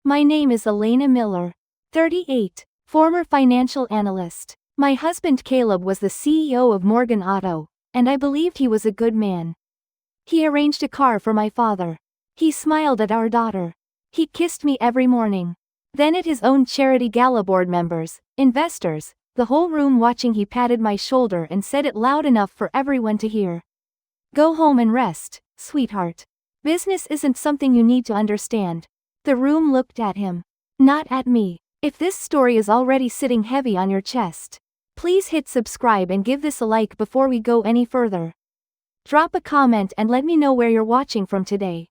My name is Elena Miller. 38. Former financial analyst. My husband Caleb was the CEO of Morgan Auto, and I believed he was a good man. He arranged a car for my father. He smiled at our daughter. He kissed me every morning. Then at his own charity gala, board members, investors, the whole room watching, he patted my shoulder and said it loud enough for everyone to hear. "Go home and rest, sweetheart. Business isn't something you need to understand." The room looked at him. Not at me. If this story is already sitting heavy on your chest, please hit subscribe and give this a like before we go any further. Drop a comment and let me know where you're watching from today.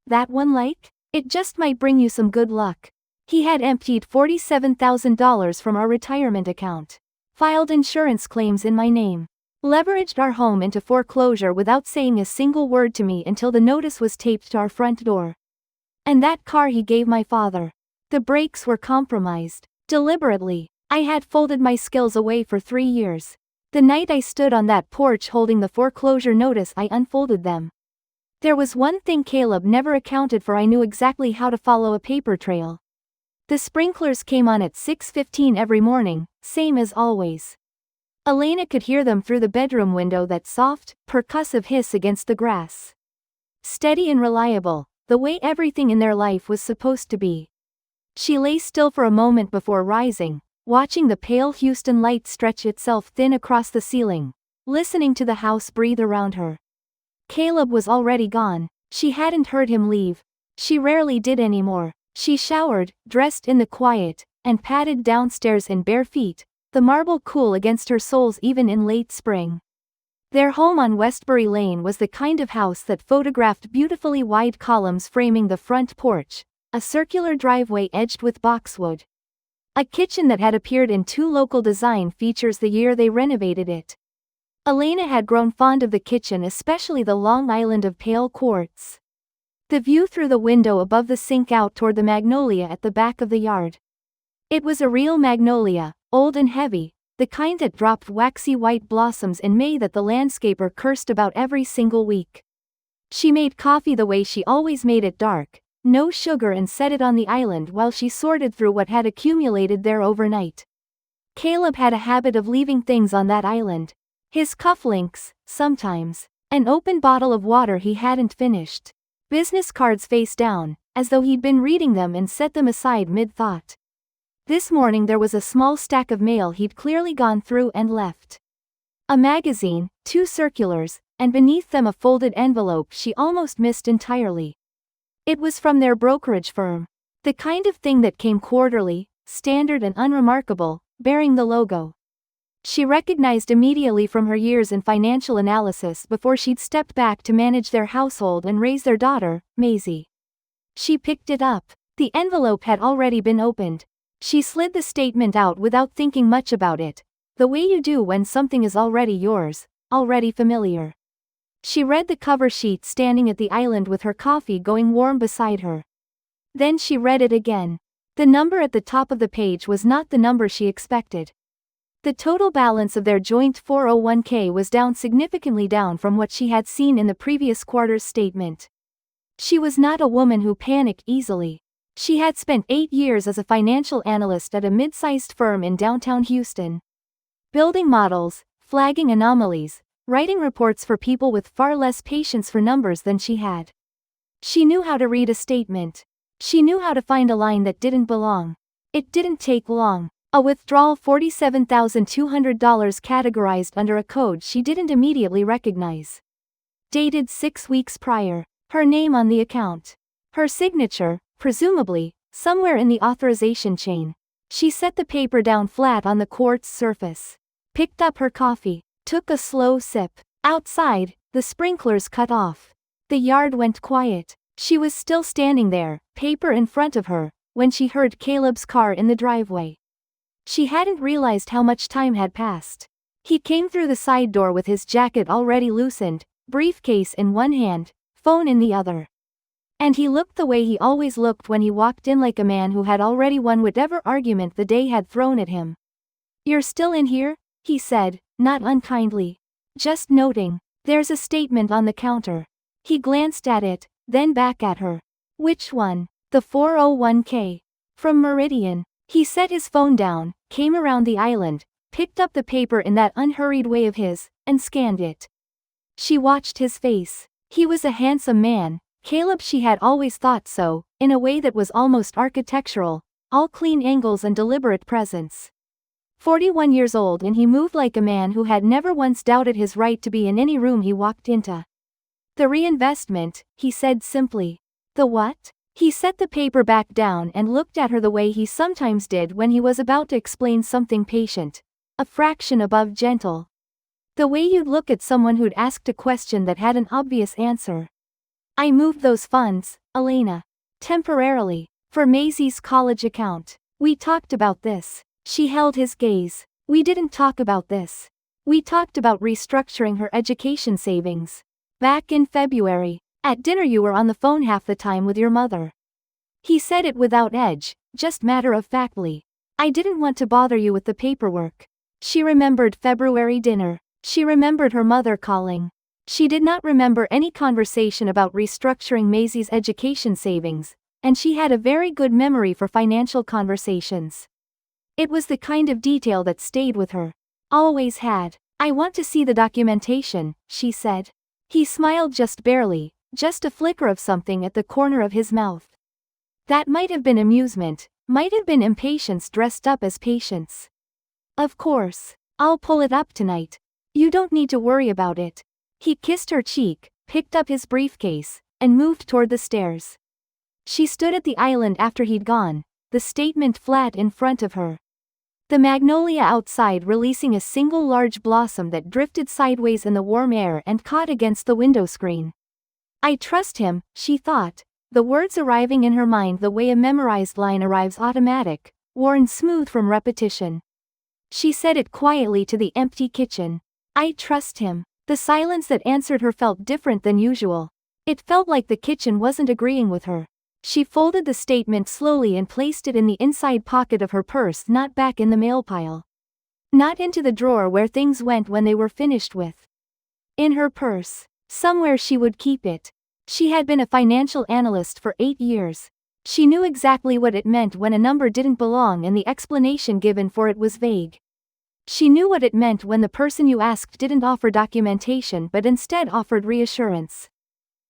That one like? It just might bring you some good luck. He had emptied $47,000 from our retirement account, filed insurance claims in my name, leveraged our home into foreclosure without saying a single word to me until the notice was taped to our front door. And that car he gave my father. The brakes were compromised. Deliberately. I had folded my skills away for 3 years. The night I stood on that porch holding the foreclosure notice, I unfolded them. There was one thing Caleb never accounted for: I knew exactly how to follow a paper trail. The sprinklers came on at 6:15 every morning, same as always. Elena could hear them through the bedroom window, that soft, percussive hiss against the grass. Steady and reliable, the way everything in their life was supposed to be. She lay still for a moment before rising, watching the pale Houston light stretch itself thin across the ceiling, listening to the house breathe around her. Caleb was already gone. She hadn't heard him leave. She rarely did anymore. She showered, dressed in the quiet, and padded downstairs in bare feet, the marble cool against her soles even in late spring. Their home on Westbury Lane was the kind of house that photographed beautifully wide columns framing the front porch, a circular driveway edged with boxwood. A kitchen that had appeared in 2 local design features the year they renovated it. Elena had grown fond of the kitchen, especially the long island of pale quartz. The view through the window above the sink out toward the magnolia at the back of the yard. It was a real magnolia, old and heavy, the kind that dropped waxy white blossoms in May that the landscaper cursed about every single week. She made coffee the way she always made it, dark, no sugar, and set it on the island while she sorted through what had accumulated there overnight. Caleb had a habit of leaving things on that island. His cufflinks, sometimes, an open bottle of water he hadn't finished, business cards face down, as though he'd been reading them and set them aside mid-thought. This morning there was a small stack of mail he'd clearly gone through and left. A magazine, 2 circulars, and beneath them a folded envelope she almost missed entirely. It was from their brokerage firm. The kind of thing that came quarterly, standard and unremarkable, bearing the logo. She recognized immediately from her years in financial analysis before she'd stepped back to manage their household and raise their daughter, Maisie. She picked it up. The envelope had already been opened. She slid the statement out without thinking much about it, the way you do when something is already yours, already familiar. She read the cover sheet standing at the island with her coffee going warm beside her. Then she read it again. The number at the top of the page was not the number she expected. The total balance of their joint 401k was down, significantly down from what she had seen in the previous quarter's statement. She was not a woman who panicked easily. She had spent 8 years as a financial analyst at a mid-sized firm in downtown Houston. Building models, flagging anomalies, writing reports for people with far less patience for numbers than she had. She knew how to read a statement. She knew how to find a line that didn't belong. It didn't take long. A withdrawal $47,200 categorized under a code she didn't immediately recognize. Dated 6 weeks prior. Her name on the account. Her signature, presumably, somewhere in the authorization chain. She set the paper down flat on the quartz surface. Picked up her coffee. Took a slow sip. Outside, the sprinklers cut off. The yard went quiet. She was still standing there, paper in front of her, when she heard Caleb's car in the driveway. She hadn't realized how much time had passed. He came through the side door with his jacket already loosened, briefcase in one hand, phone in the other. And he looked the way he always looked when he walked in, like a man who had already won whatever argument the day had thrown at him. "You're still in here?" he said, not unkindly. "Just noting. There's a statement on the counter." He glanced at it, then back at her. "Which one?" The 401k. From Meridian. He set his phone down, came around the island, picked up the paper in that unhurried way of his, and scanned it. She watched his face. He was a handsome man, Caleb. She had always thought so, in a way that was almost architectural, all clean angles and deliberate presence. 41 years old, and he moved like a man who had never once doubted his right to be in any room he walked into. The reinvestment, he said simply. The what? He set the paper back down and looked at her the way he sometimes did when he was about to explain something patient, a fraction above gentle. The way you'd look at someone who'd asked a question that had an obvious answer. I moved those funds, Elena. Temporarily. For Maisie's college account. We talked about this. She held his gaze. We didn't talk about this. We talked about restructuring her education savings. Back in February. At dinner you were on the phone half the time with your mother. He said it without edge, just matter-of-factly. I didn't want to bother you with the paperwork. She remembered February dinner. She remembered her mother calling. She did not remember any conversation about restructuring Maisie's education savings, and she had a very good memory for financial conversations. It was the kind of detail that stayed with her. Always had. I want to see the documentation, she said. He smiled just barely, just a flicker of something at the corner of his mouth. That might have been amusement, might have been impatience dressed up as patience. Of course. I'll pull it up tonight. You don't need to worry about it. He kissed her cheek, picked up his briefcase, and moved toward the stairs. She stood at the island after he'd gone, the statement flat in front of her. The magnolia outside releasing a single large blossom that drifted sideways in the warm air and caught against the window screen. I trust him, she thought, the words arriving in her mind the way a memorized line arrives, automatic, worn smooth from repetition. She said it quietly to the empty kitchen. I trust him. The silence that answered her felt different than usual. It felt like the kitchen wasn't agreeing with her. She folded the statement slowly and placed it in the inside pocket of her purse, not back in the mail pile. Not into the drawer where things went when they were finished with. In her purse. Somewhere she would keep it. She had been a financial analyst for 8 years. She knew exactly what it meant when a number didn't belong and the explanation given for it was vague. She knew what it meant when the person you asked didn't offer documentation but instead offered reassurance.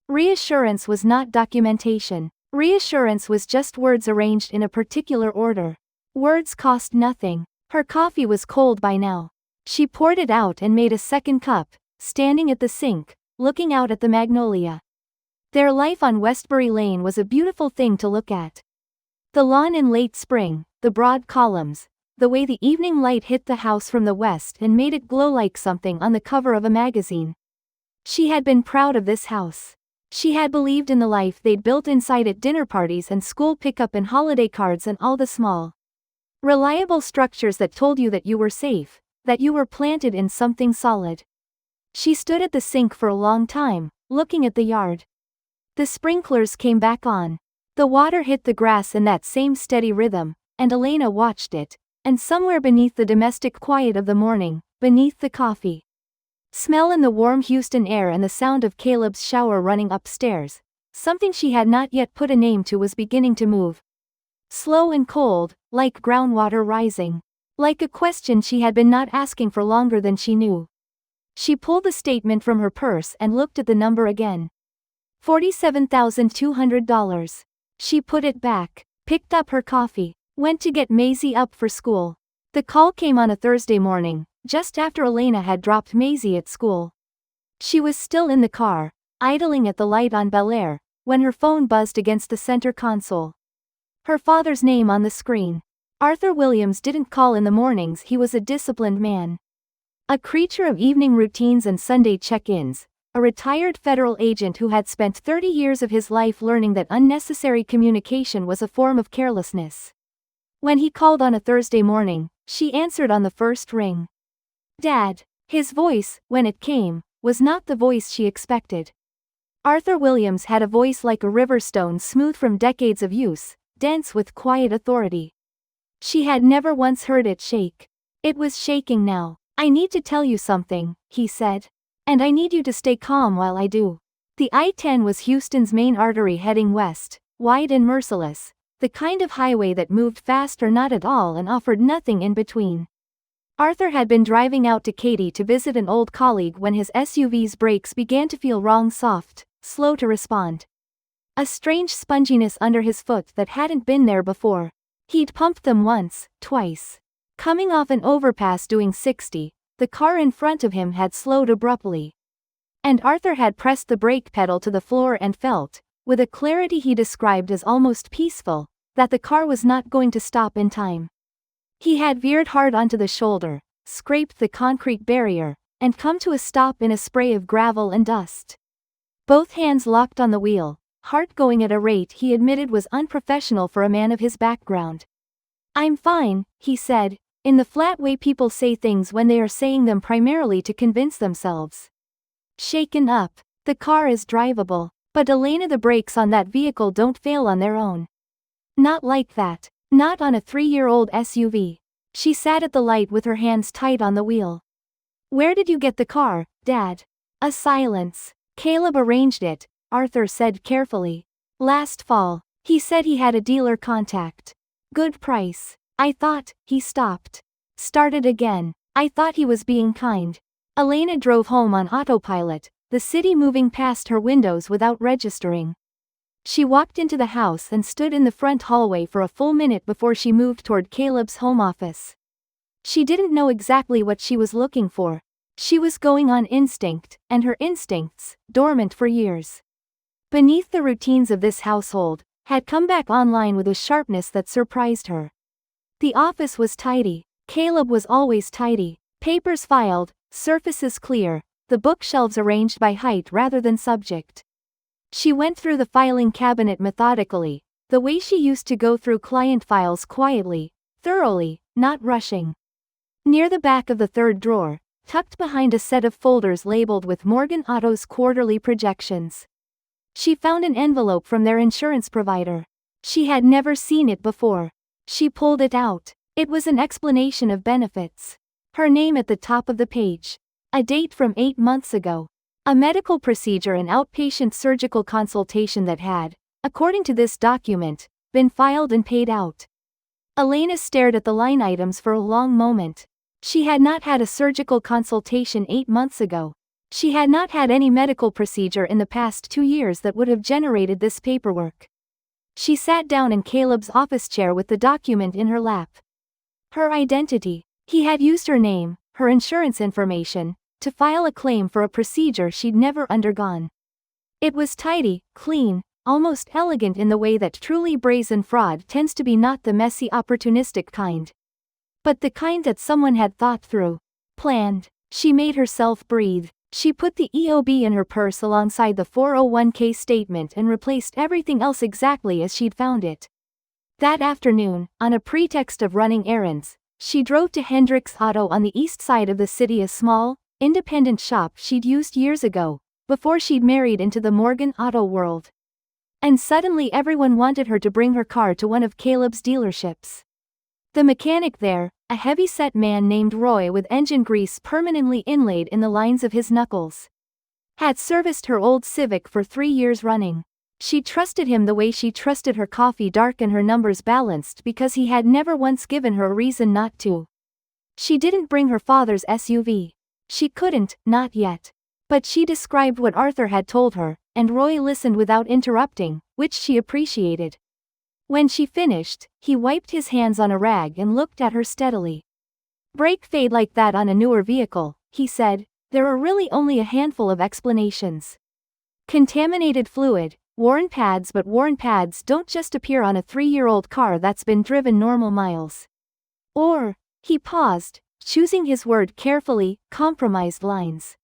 Reassurance was not documentation. Reassurance was just words arranged in a particular order. Words cost nothing. Her coffee was cold by now. She poured it out and made a second cup, standing at the sink, looking out at the magnolia. Their life on Westbury Lane was a beautiful thing to look at. The lawn in late spring, the broad columns, the way the evening light hit the house from the west and made it glow like something on the cover of a magazine. She had been proud of this house. She had believed in the life they'd built inside it, dinner parties and school pickup and holiday cards and all the small, reliable structures that told you that you were safe, that you were planted in something solid. She stood at the sink for a long time, looking at the yard. The sprinklers came back on. The water hit the grass in that same steady rhythm, and Elena watched it, and somewhere beneath the domestic quiet of the morning, beneath the coffee smell in the warm Houston air and the sound of Caleb's shower running upstairs, something she had not yet put a name to was beginning to move. Slow and cold, like groundwater rising. Like a question she had been not asking for longer than she knew. She pulled the statement from her purse and looked at the number again. $47,200. She put it back, picked up her coffee, went to get Maisie up for school. The call came on a Thursday morning, just after Elena had dropped Maisie at school. She was still in the car, idling at the light on Bel Air, when her phone buzzed against the center console. Her father's name on the screen. Arthur Williams didn't call in the mornings. He was a disciplined man. A creature of evening routines and Sunday check-ins. A retired federal agent who had spent 30 years of his life learning that unnecessary communication was a form of carelessness. When he called on a Thursday morning, she answered on the first ring. Dad. His voice, when it came, was not the voice she expected. Arthur Williams had a voice like a river stone, smooth from decades of use, dense with quiet authority. She had never once heard it shake. It was shaking now. I need to tell you something, he said. And I need you to stay calm while I do. The I-10 was Houston's main artery heading west, wide and merciless, the kind of highway that moved fast or not at all and offered nothing in between. Arthur had been driving out to Katy to visit an old colleague when his SUV's brakes began to feel wrong, soft, slow to respond. A strange sponginess under his foot that hadn't been there before. He'd pumped them once, twice. Coming off an overpass doing 60, the car in front of him had slowed abruptly. And Arthur had pressed the brake pedal to the floor and felt, with a clarity he described as almost peaceful, that the car was not going to stop in time. He had veered hard onto the shoulder, scraped the concrete barrier, and come to a stop in a spray of gravel and dust. Both hands locked on the wheel, heart going at a rate he admitted was unprofessional for a man of his background. "I'm fine," he said, in the flat way people say things when they are saying them primarily to convince themselves. Shaken up. The car is drivable. But Elena, the brakes on that vehicle don't fail on their own. Not like that. Not on a 3-year-old SUV. She sat at the light with her hands tight on the wheel. "Where did you get the car, Dad?" A silence. "Caleb arranged it," Arthur said carefully. "Last fall. He said he had a dealer contact. Good price. I thought," he stopped. Started again. "I thought he was being kind." Elena drove home on autopilot, the city moving past her windows without registering. She walked into the house and stood in the front hallway for a full minute before she moved toward Caleb's home office. She didn't know exactly what she was looking for. She was going on instinct, and her instincts, dormant for years beneath the routines of this household, had come back online with a sharpness that surprised her. The office was tidy. Caleb was always tidy. Papers filed, surfaces clear, the bookshelves arranged by height rather than subject. She went through the filing cabinet methodically, the way she used to go through client files, quietly, thoroughly, not rushing. Near the back of the third drawer, tucked behind a set of folders labeled with Morgan Auto's quarterly projections, she found an envelope from their insurance provider. She had never seen it before. She pulled it out. It was an explanation of benefits. Her name at the top of the page. A date from 8 months ago. A medical procedure, an outpatient surgical consultation that had, according to this document, been filed and paid out. Elena stared at the line items for a long moment. She had not had a surgical consultation 8 months ago. She had not had any medical procedure in the past 2 years that would have generated this paperwork. She sat down in Caleb's office chair with the document in her lap. Her identity. He had used her name, her insurance information, to file a claim for a procedure she'd never undergone. It was tidy, clean, almost elegant in the way that truly brazen fraud tends to be, not the messy opportunistic kind, but the kind that someone had thought through, planned. She made herself breathe. She put the EOB in her purse alongside the 401k statement and replaced everything else exactly as she'd found it. That afternoon, on a pretext of running errands, she drove to Hendrick's Auto on the east side of the city, a small, independent shop she'd used years ago, before she'd married into the Morgan Auto world. And suddenly everyone wanted her to bring her car to one of Caleb's dealerships. The mechanic there, a heavy-set man named Roy with engine grease permanently inlaid in the lines of his knuckles, had serviced her old Civic for 3 years running. She trusted him the way she trusted her coffee dark and her numbers balanced, because he had never once given her a reason not to. She didn't bring her father's SUV. She couldn't, not yet. But she described what Arthur had told her, and Roy listened without interrupting, which she appreciated. When she finished, he wiped his hands on a rag and looked at her steadily. "Brake fade like that on a newer vehicle," he said. "There are really only a handful of explanations. Contaminated fluid, worn pads, but worn pads don't just appear on a 3-year-old car that's been driven normal miles. Or," he paused, choosing his word carefully, "compromised lines.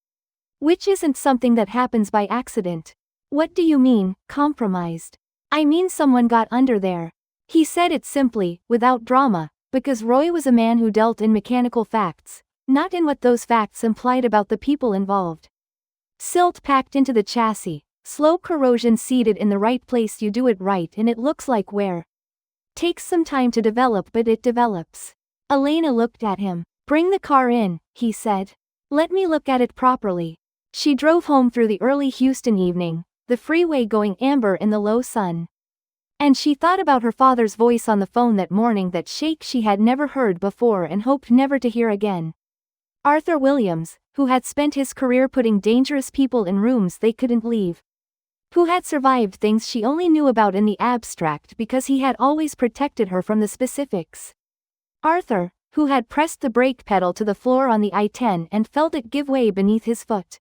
Which isn't something that happens by accident." "What do you mean, compromised?" "I mean someone got under there." He said it simply, without drama, because Roy was a man who dealt in mechanical facts, not in what those facts implied about the people involved. Silt packed into the chassis, slow corrosion seeded in the right place. You do it right and it looks like wear. Takes some time to develop, but it develops. Elena looked at him. "Bring the car in," he said. "Let me look at it properly." She drove home through the early Houston evening, the freeway going amber in the low sun. And she thought about her father's voice on the phone that morning, that shake she had never heard before and hoped never to hear again. Arthur Williams, who had spent his career putting dangerous people in rooms they couldn't leave. Who had survived things she only knew about in the abstract because he had always protected her from the specifics. Arthur, who had pressed the brake pedal to the floor on the I-10 and felt it give way beneath his foot.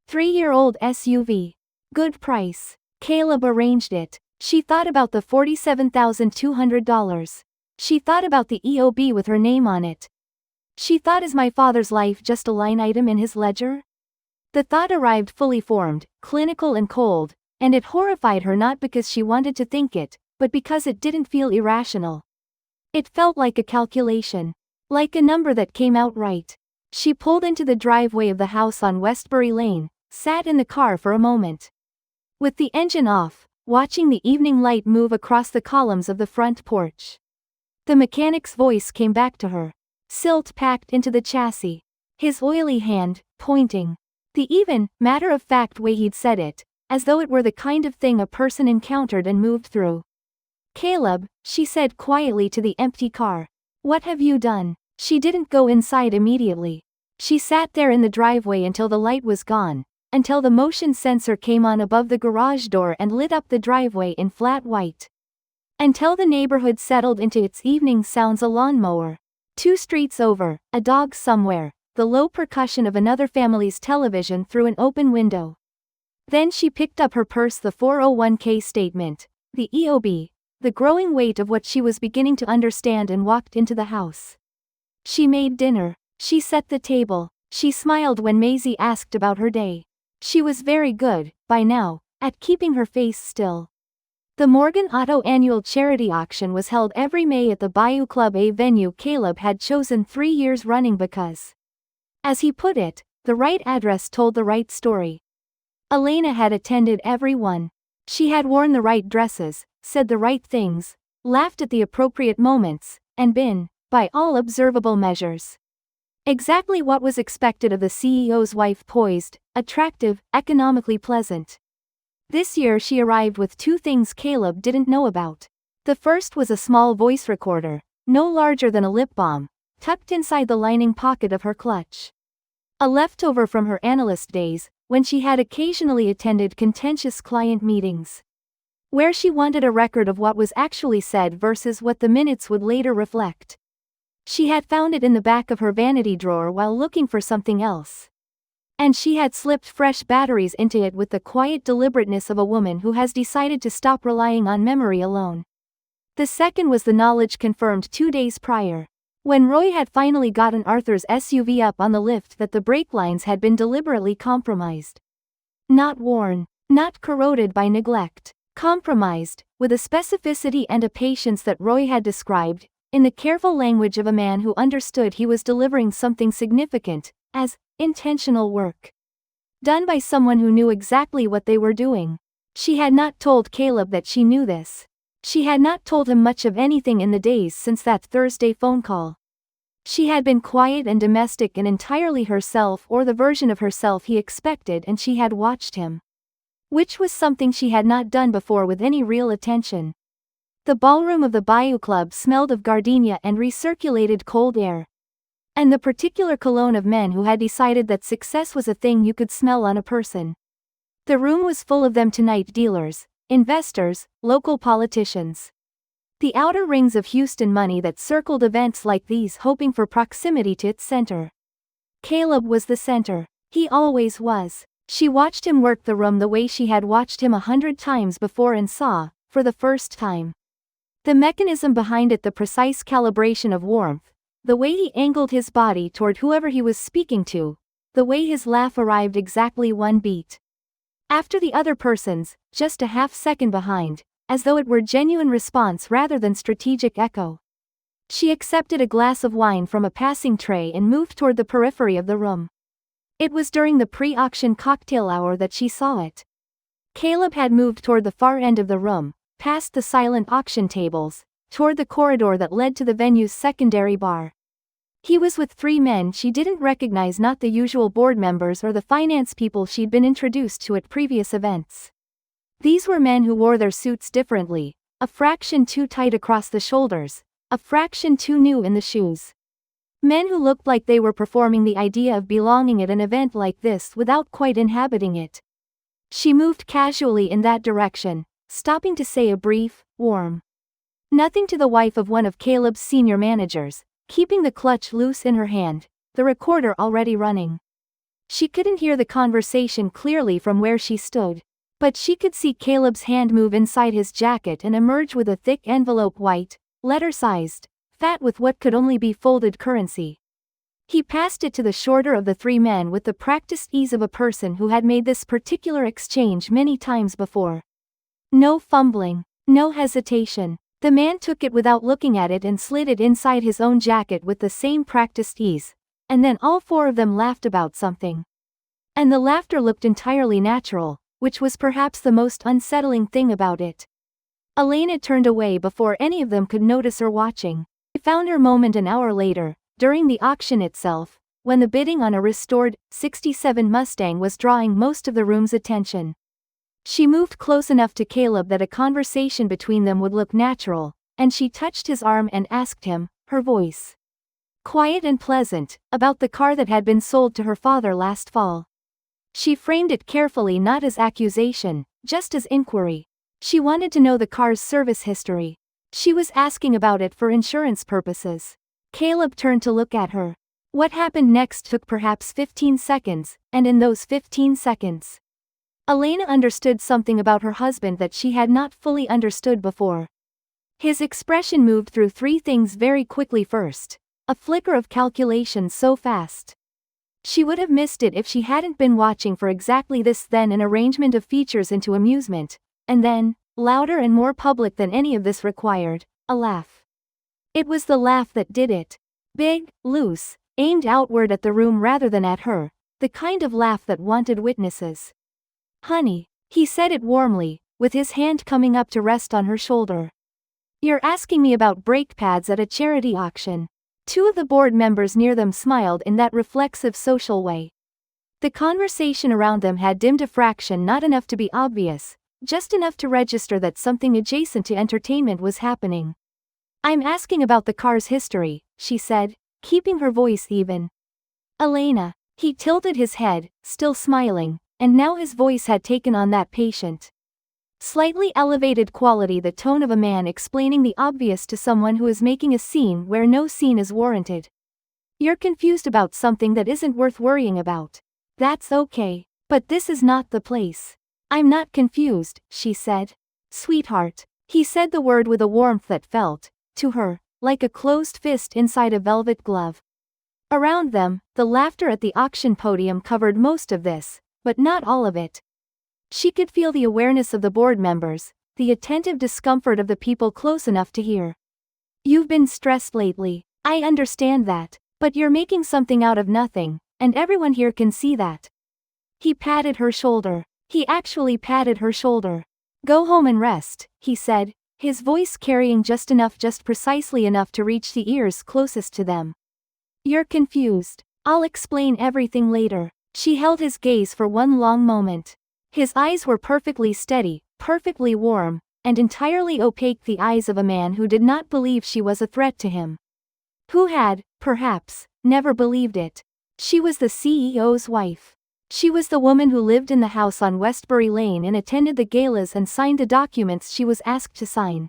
3-year-old SUV. Good price. Caleb arranged it. She thought about the $47,200. She thought about the EOB with her name on it. She thought, is my father's life just a line item in his ledger? The thought arrived fully formed, clinical and cold, and it horrified her, not because she wanted to think it, but because it didn't feel irrational. It felt like a calculation. Like a number that came out right. She pulled into the driveway of the house on Westbury Lane, sat in the car for a moment. With the engine off, watching the evening light move across the columns of the front porch. The mechanic's voice came back to her. Silt packed into the chassis. His oily hand, pointing. The even, matter-of-fact way he'd said it, as though it were the kind of thing a person encountered and moved through. Caleb, she said quietly to the empty car. What have you done? She didn't go inside immediately. She sat there in the driveway until the light was gone, until the motion sensor came on above the garage door and lit up the driveway in flat white. Until the neighborhood settled into its evening sounds: a lawnmower, 2 streets over, a dog somewhere, the low percussion of another family's television through an open window. Then she picked up her purse, the 401k statement, the EOB, the growing weight of what she was beginning to understand, and walked into the house. She made dinner. She set the table. She smiled when Maisie asked about her day. She was very good, by now, at keeping her face still. The Morgan Auto annual charity auction was held every May at the Bayou Club, a venue Caleb had chosen 3 years running because, as he put it, the right address told the right story. Elena had attended every one. She had worn the right dresses, said the right things, laughed at the appropriate moments, and been, by all observable measures, exactly what was expected of the CEO's wife: poised, attractive, economically pleasant. This year she arrived with 2 things Caleb didn't know about. The first was a small voice recorder, no larger than a lip balm, tucked inside the lining pocket of her clutch. A leftover from her analyst days, when she had occasionally attended contentious client meetings, where she wanted a record of what was actually said versus what the minutes would later reflect. She had found it in the back of her vanity drawer while looking for something else. And she had slipped fresh batteries into it with the quiet deliberateness of a woman who has decided to stop relying on memory alone. The second was the knowledge confirmed 2 days prior, when Roy had finally gotten Arthur's SUV up on the lift, that the brake lines had been deliberately compromised. Not worn, not corroded by neglect, compromised, with a specificity and a patience that Roy had described, in the careful language of a man who understood he was delivering something significant, as intentional work. Done by someone who knew exactly what they were doing. She had not told Caleb that she knew this. She had not told him much of anything in the days since that Thursday phone call. She had been quiet and domestic and entirely herself, or the version of herself he expected, and she had watched him. Which was something she had not done before with any real attention. The ballroom of the Bayou Club smelled of gardenia and recirculated cold air. And the particular cologne of men who had decided that success was a thing you could smell on a person. The room was full of them tonight: dealers, investors, local politicians. The outer rings of Houston money that circled events like these, hoping for proximity to its center. Caleb was the center. He always was. She watched him work the room the way she had watched him 100 times before, and saw, for the first time, the mechanism behind it, the precise calibration of warmth, the way he angled his body toward whoever he was speaking to, the way his laugh arrived exactly 1 beat after the other person's, just a half second behind, as though it were genuine response rather than strategic echo. She accepted a glass of wine from a passing tray and moved toward the periphery of the room. It was during the pre-auction cocktail hour that she saw it. Caleb had moved toward the far end of the room, past the silent auction tables, toward the corridor that led to the venue's secondary bar. He was with 3 men she didn't recognize, not the usual board members or the finance people she'd been introduced to at previous events. These were men who wore their suits differently, a fraction too tight across the shoulders, a fraction too new in the shoes. Men who looked like they were performing the idea of belonging at an event like this without quite inhabiting it. She moved casually in that direction, stopping to say a brief, warm nothing to the wife of one of Caleb's senior managers, keeping the clutch loose in her hand, the recorder already running. She couldn't hear the conversation clearly from where she stood, but she could see Caleb's hand move inside his jacket and emerge with a thick envelope, white, letter-sized, fat with what could only be folded currency. He passed it to the shorter of the three men with the practiced ease of a person who had made this particular exchange many times before. No fumbling, no hesitation. The man took it without looking at it and slid it inside his own jacket with the same practiced ease, and then all four of them laughed about something. And the laughter looked entirely natural, which was perhaps the most unsettling thing about it. Elena turned away before any of them could notice her watching. They found her moment an hour later, during the auction itself, when the bidding on a restored, '67 Mustang was drawing most of the room's attention. She moved close enough to Caleb that a conversation between them would look natural, and she touched his arm and asked him, her voice quiet and pleasant, about the car that had been sold to her father last fall. She framed it carefully, not as accusation, just as inquiry. She wanted to know the car's service history. She was asking about it for insurance purposes. Caleb turned to look at her. What happened next took perhaps 15 seconds, and in those 15 seconds, Elena understood something about her husband that she had not fully understood before. His expression moved through three things very quickly. First, a flicker of calculation so fast she would have missed it if she hadn't been watching for exactly this, then an arrangement of features into amusement, and then, louder and more public than any of this required, a laugh. It was the laugh that did it. Big, loose, aimed outward at the room rather than at her, the kind of laugh that wanted witnesses. Honey, he said it warmly, with his hand coming up to rest on her shoulder. You're asking me about brake pads at a charity auction. Two of the board members near them smiled in that reflexive social way. The conversation around them had dimmed a fraction, not enough to be obvious, just enough to register that something adjacent to entertainment was happening. I'm asking about the car's history, she said, keeping her voice even. Elena. He tilted his head, still smiling, and now his voice had taken on that patient, slightly elevated quality, the tone of a man explaining the obvious to someone who is making a scene where no scene is warranted. You're confused about something that isn't worth worrying about. That's okay. But this is not the place. I'm not confused, she said. Sweetheart. He said the word with a warmth that felt, to her, like a closed fist inside a velvet glove. Around them, the laughter at the auction podium covered most of this, but not all of it. She could feel the awareness of the board members, the attentive discomfort of the people close enough to hear. You've been stressed lately. I understand that, but you're making something out of nothing, and everyone here can see that. He patted her shoulder. He actually patted her shoulder. Go home and rest, he said, his voice carrying just precisely enough to reach the ears closest to them. You're confused. I'll explain everything later. She held his gaze for one long moment. His eyes were perfectly steady, perfectly warm, and entirely opaque, the eyes of a man who did not believe she was a threat to him. Who had, perhaps, never believed it. She was the CEO's wife. She was the woman who lived in the house on Westbury Lane and attended the galas and signed the documents she was asked to sign.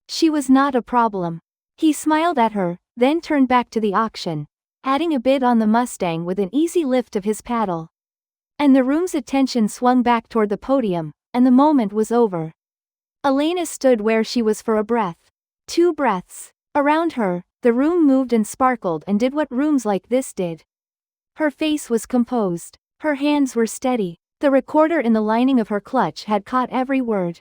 She was not a problem. He smiled at her, then turned back to the auction, adding a bid on the Mustang with an easy lift of his paddle. And the room's attention swung back toward the podium, and the moment was over. Elena stood where she was for a breath. 2 breaths. Around her, the room moved and sparkled and did what rooms like this did. Her face was composed. Her hands were steady. The recorder in the lining of her clutch had caught every word.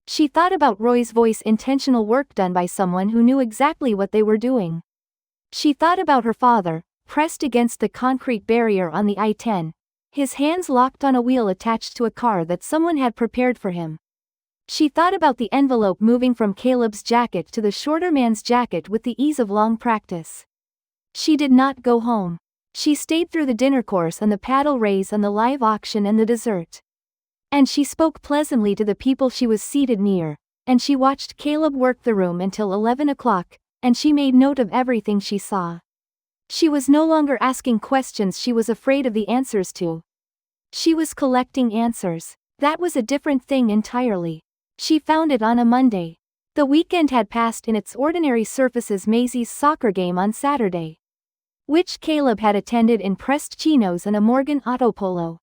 She thought about Roy's voice, intentional work done by someone who knew exactly what they were doing. She thought about her father, pressed against the concrete barrier on the I-10, his hands locked on a wheel attached to a car that someone had prepared for him. She thought about the envelope moving from Caleb's jacket to the shorter man's jacket with the ease of long practice. She did not go home. She stayed through the dinner course and the paddle race and the live auction and the dessert. And she spoke pleasantly to the people she was seated near, and she watched Caleb work the room until 11 o'clock, and she made note of everything she saw. She was no longer asking questions she was afraid of the answers to. She was collecting answers. That was a different thing entirely. She found it on a Monday. The weekend had passed in its ordinary surfaces. Maisie's soccer game on Saturday, which Caleb had attended in pressed chinos and a Morgan Auto polo,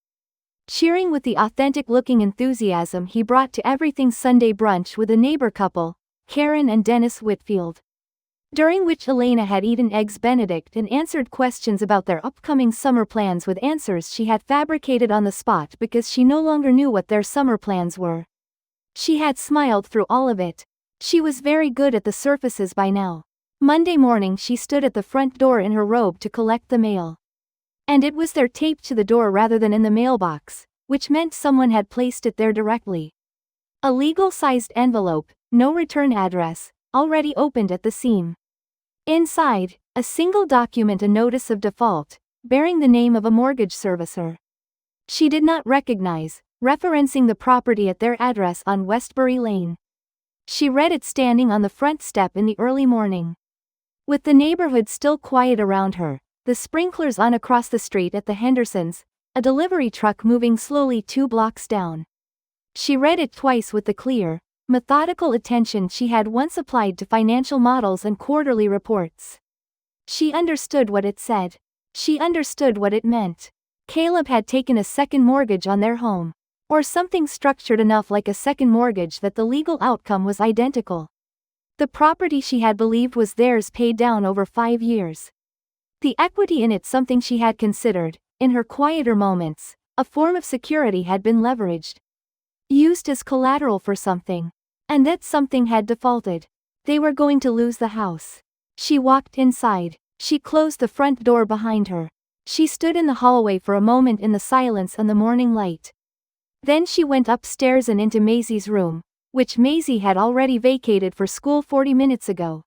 cheering with the authentic-looking enthusiasm he brought to everything. Sunday brunch with a neighbor couple, Karen and Dennis Whitfield, during which Elena had eaten eggs Benedict and answered questions about their upcoming summer plans with answers she had fabricated on the spot because she no longer knew what their summer plans were. She had smiled through all of it. She was very good at the surfaces by now. Monday morning she stood at the front door in her robe to collect the mail. And it was there, taped to the door rather than in the mailbox, which meant someone had placed it there directly. A legal-sized envelope, no return address, already opened at the seam. Inside, a single document, a notice of default, bearing the name of a mortgage servicer she did not recognize, referencing the property at their address on Westbury Lane. She read it standing on the front step in the early morning. With the neighborhood still quiet around her, the sprinklers on across the street at the Hendersons, a delivery truck moving slowly 2 blocks down. She read it twice with the clear, methodical attention she had once applied to financial models and quarterly reports. She understood what it said. She understood what it meant. Caleb had taken a second mortgage on their home, or something structured enough like a second mortgage that the legal outcome was identical. The property she had believed was theirs paid down over 5 years. The equity in it, something she had considered, in her quieter moments, a form of security, had been leveraged, used as collateral for something. And that something had defaulted. They were going to lose the house. She walked inside. She closed the front door behind her. She stood in the hallway for a moment in the silence and the morning light. Then she went upstairs and into Maisie's room, which Maisie had already vacated for school 40 minutes ago,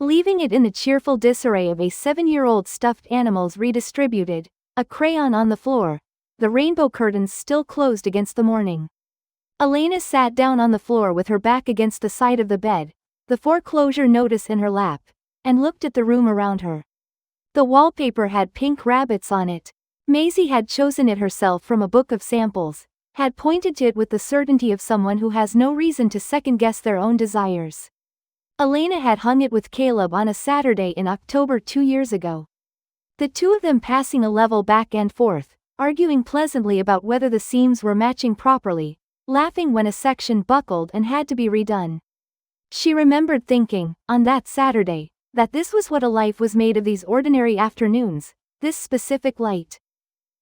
leaving it in the cheerful disarray of a 7-year-old stuffed animals redistributed, a crayon on the floor, the rainbow curtains still closed against the morning. Elena sat down on the floor with her back against the side of the bed, the foreclosure notice in her lap, and looked at the room around her. The wallpaper had pink rabbits on it. Maisie had chosen it herself from a book of samples, had pointed to it with the certainty of someone who has no reason to second-guess their own desires. Elena had hung it with Caleb on a Saturday in October 2 years ago. The two of them passing a level back and forth, arguing pleasantly about whether the seams were matching properly, laughing when a section buckled and had to be redone. She remembered thinking, on that Saturday, that this was what a life was made of, these ordinary afternoons, this specific light.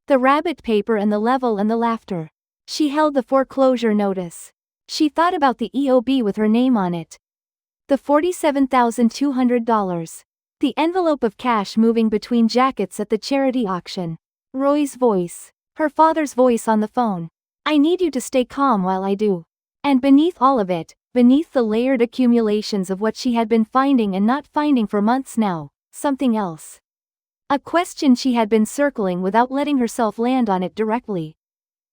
The rabbit paper and the level and the laughter. She held the foreclosure notice. She thought about the EOB with her name on it. The $47,200. The envelope of cash moving between jackets at the charity auction. Roy's voice. Her father's voice on the phone. I need you to stay calm while I do. And beneath all of it, beneath the layered accumulations of what she had been finding and not finding for months now, something else. A question she had been circling without letting herself land on it directly.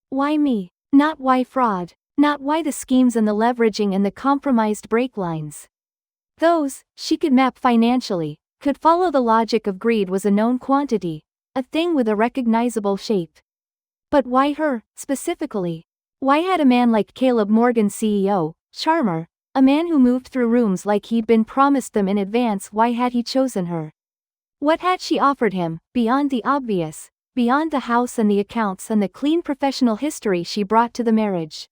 Why me? Not why fraud. Not why the schemes and the leveraging and the compromised break lines. Those, she could map financially, could follow the logic of greed, was a known quantity, a thing with a recognizable shape. But why her, specifically? Why had a man like Caleb Morgan, CEO, charmer, a man who moved through rooms like he'd been promised them in advance, why had he chosen her? What had she offered him, beyond the obvious, beyond the house and the accounts and the clean professional history she brought to the marriage?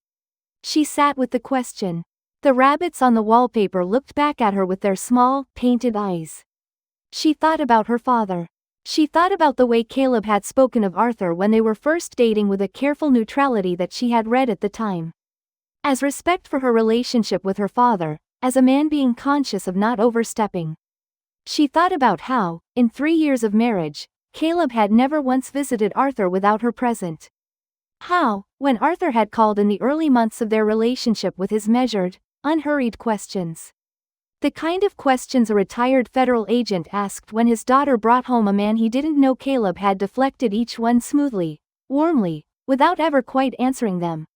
She sat with the question. The rabbits on the wallpaper looked back at her with their small, painted eyes. She thought about her father. She thought about the way Caleb had spoken of Arthur when they were first dating, with a careful neutrality that she had read at the time as respect for her relationship with her father, as a man being conscious of not overstepping. She thought about how, in 3 years of marriage, Caleb had never once visited Arthur without her present. How, when Arthur had called in the early months of their relationship with his measured, unhurried questions. The kind of questions a retired federal agent asked when his daughter brought home a man he didn't know. Caleb had deflected each one smoothly, warmly, without ever quite answering them.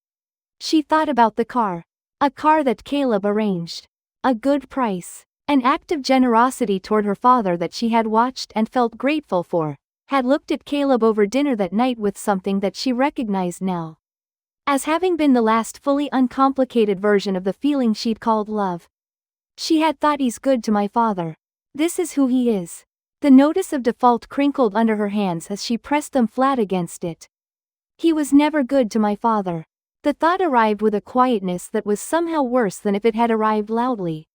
She thought about the car. A car that Caleb arranged. A good price. An act of generosity toward her father that she had watched and felt grateful for, had looked at Caleb over dinner that night with something that she recognized now as having been the last fully uncomplicated version of the feeling she'd called love. She had thought, he's good to my father. This is who he is. The notice of default crinkled under her hands as she pressed them flat against it. He was never good to my father. The thought arrived with a quietness that was somehow worse than if it had arrived loudly.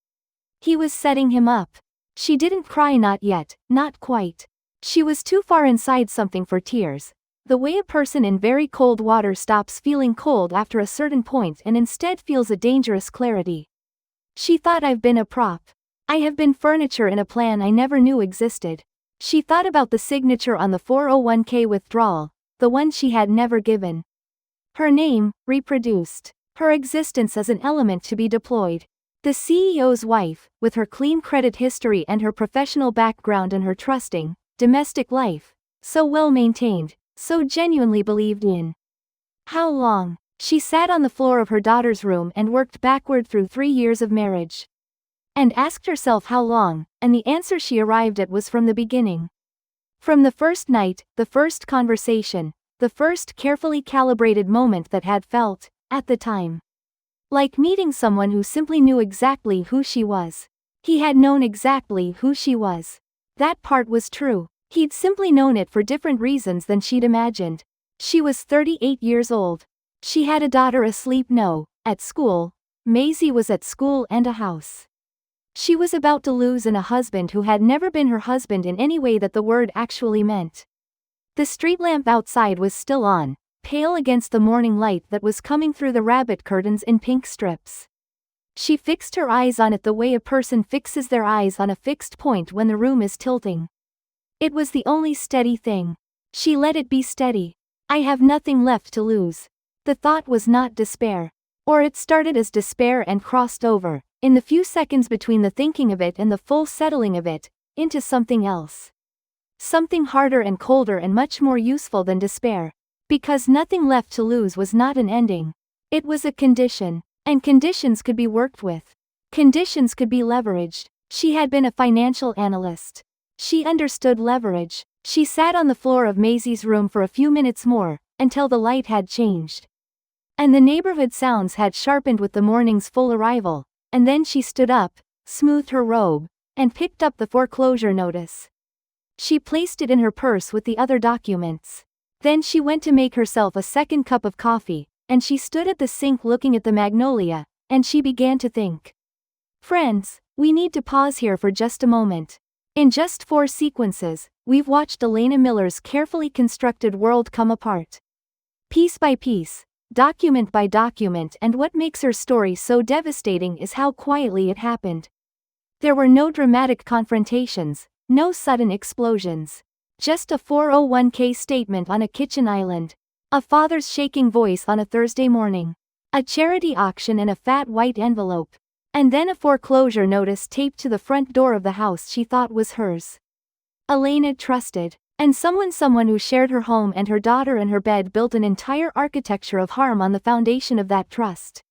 He was setting him up. She didn't cry, not yet, not quite. She was too far inside something for tears. The way a person in very cold water stops feeling cold after a certain point and instead feels a dangerous clarity. She thought, I've been a prop. I have been furniture in a plan I never knew existed. She thought about the signature on the 401k withdrawal, the one she had never given. Her name, reproduced. Her existence as an element to be deployed. The CEO's wife, with her clean credit history and her professional background and her trusting, domestic life, so well maintained, so genuinely believed in. How long? She sat on the floor of her daughter's room and worked backward through 3 years of marriage. And asked herself how long, and the answer she arrived at was from the beginning. From the first night, the first conversation, the first carefully calibrated moment that had felt, at the time, like meeting someone who simply knew exactly who she was. He had known exactly who she was. That part was true. He'd simply known it for different reasons than she'd imagined. She was 38 years old. She had a daughter asleep, at school. Maisie was at school and a house. She was about to lose and a husband who had never been her husband in any way that the word actually meant. The street lamp outside was still on, pale against the morning light that was coming through the rabbit curtains in pink strips. She fixed her eyes on it the way a person fixes their eyes on a fixed point when the room is tilting. It was the only steady thing. She let it be steady. I have nothing left to lose. The thought was not despair. Or it started as despair and crossed over, in the few seconds between the thinking of it and the full settling of it, into something else. Something harder and colder and much more useful than despair. Because nothing left to lose was not an ending. It was a condition. And conditions could be worked with. Conditions could be leveraged. She had been a financial analyst. She understood leverage. She sat on the floor of Maisie's room for a few minutes more, until the light had changed. And the neighborhood sounds had sharpened with the morning's full arrival, and then she stood up, smoothed her robe, and picked up the foreclosure notice. She placed it in her purse with the other documents. Then she went to make herself a second cup of coffee, and she stood at the sink looking at the magnolia, and she began to think. Friends, we need to pause here for just a moment. In just 4 sequences, we've watched Elena Miller's carefully constructed world come apart. Piece by piece, document by document, and what makes her story so devastating is how quietly it happened. There were no dramatic confrontations, no sudden explosions. Just a 401k statement on a kitchen island. A father's shaking voice on a Thursday morning. A charity auction and a fat white envelope. And then a foreclosure notice taped to the front door of the house she thought was hers. Elena trusted. And someone who shared her home and her daughter and her bed built an entire architecture of harm on the foundation of that trust.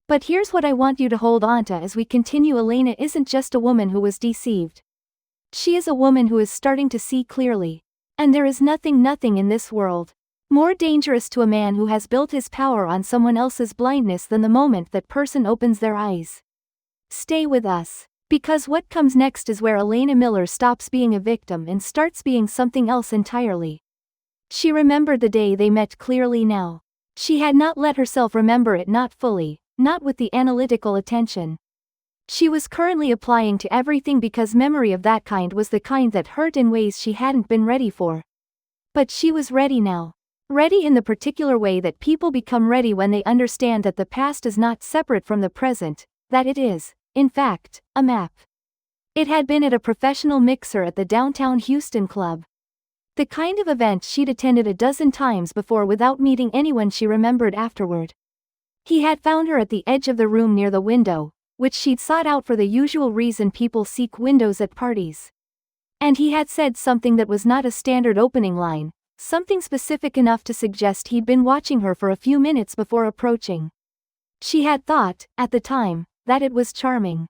But here's what I want you to hold on to as we continue. Elena isn't just a woman who was deceived. She is a woman who is starting to see clearly. And there is nothing in this world more dangerous to a man who has built his power on someone else's blindness than the moment that person opens their eyes. Stay with us. Because what comes next is where Elena Miller stops being a victim and starts being something else entirely. She remembered the day they met clearly now. She had not let herself remember it, not fully, not with the analytical attention she was currently applying to everything, because memory of that kind was the kind that hurt in ways she hadn't been ready for. But she was ready now. Ready in the particular way that people become ready when they understand that the past is not separate from the present, that it is, in fact, a map. It had been at a professional mixer at the downtown Houston club. The kind of event she'd attended a dozen times before without meeting anyone she remembered afterward. He had found her at the edge of the room near the window, which she'd sought out for the usual reason people seek windows at parties. And he had said something that was not a standard opening line, something specific enough to suggest he'd been watching her for a few minutes before approaching. She had thought, at the time, that it was charming.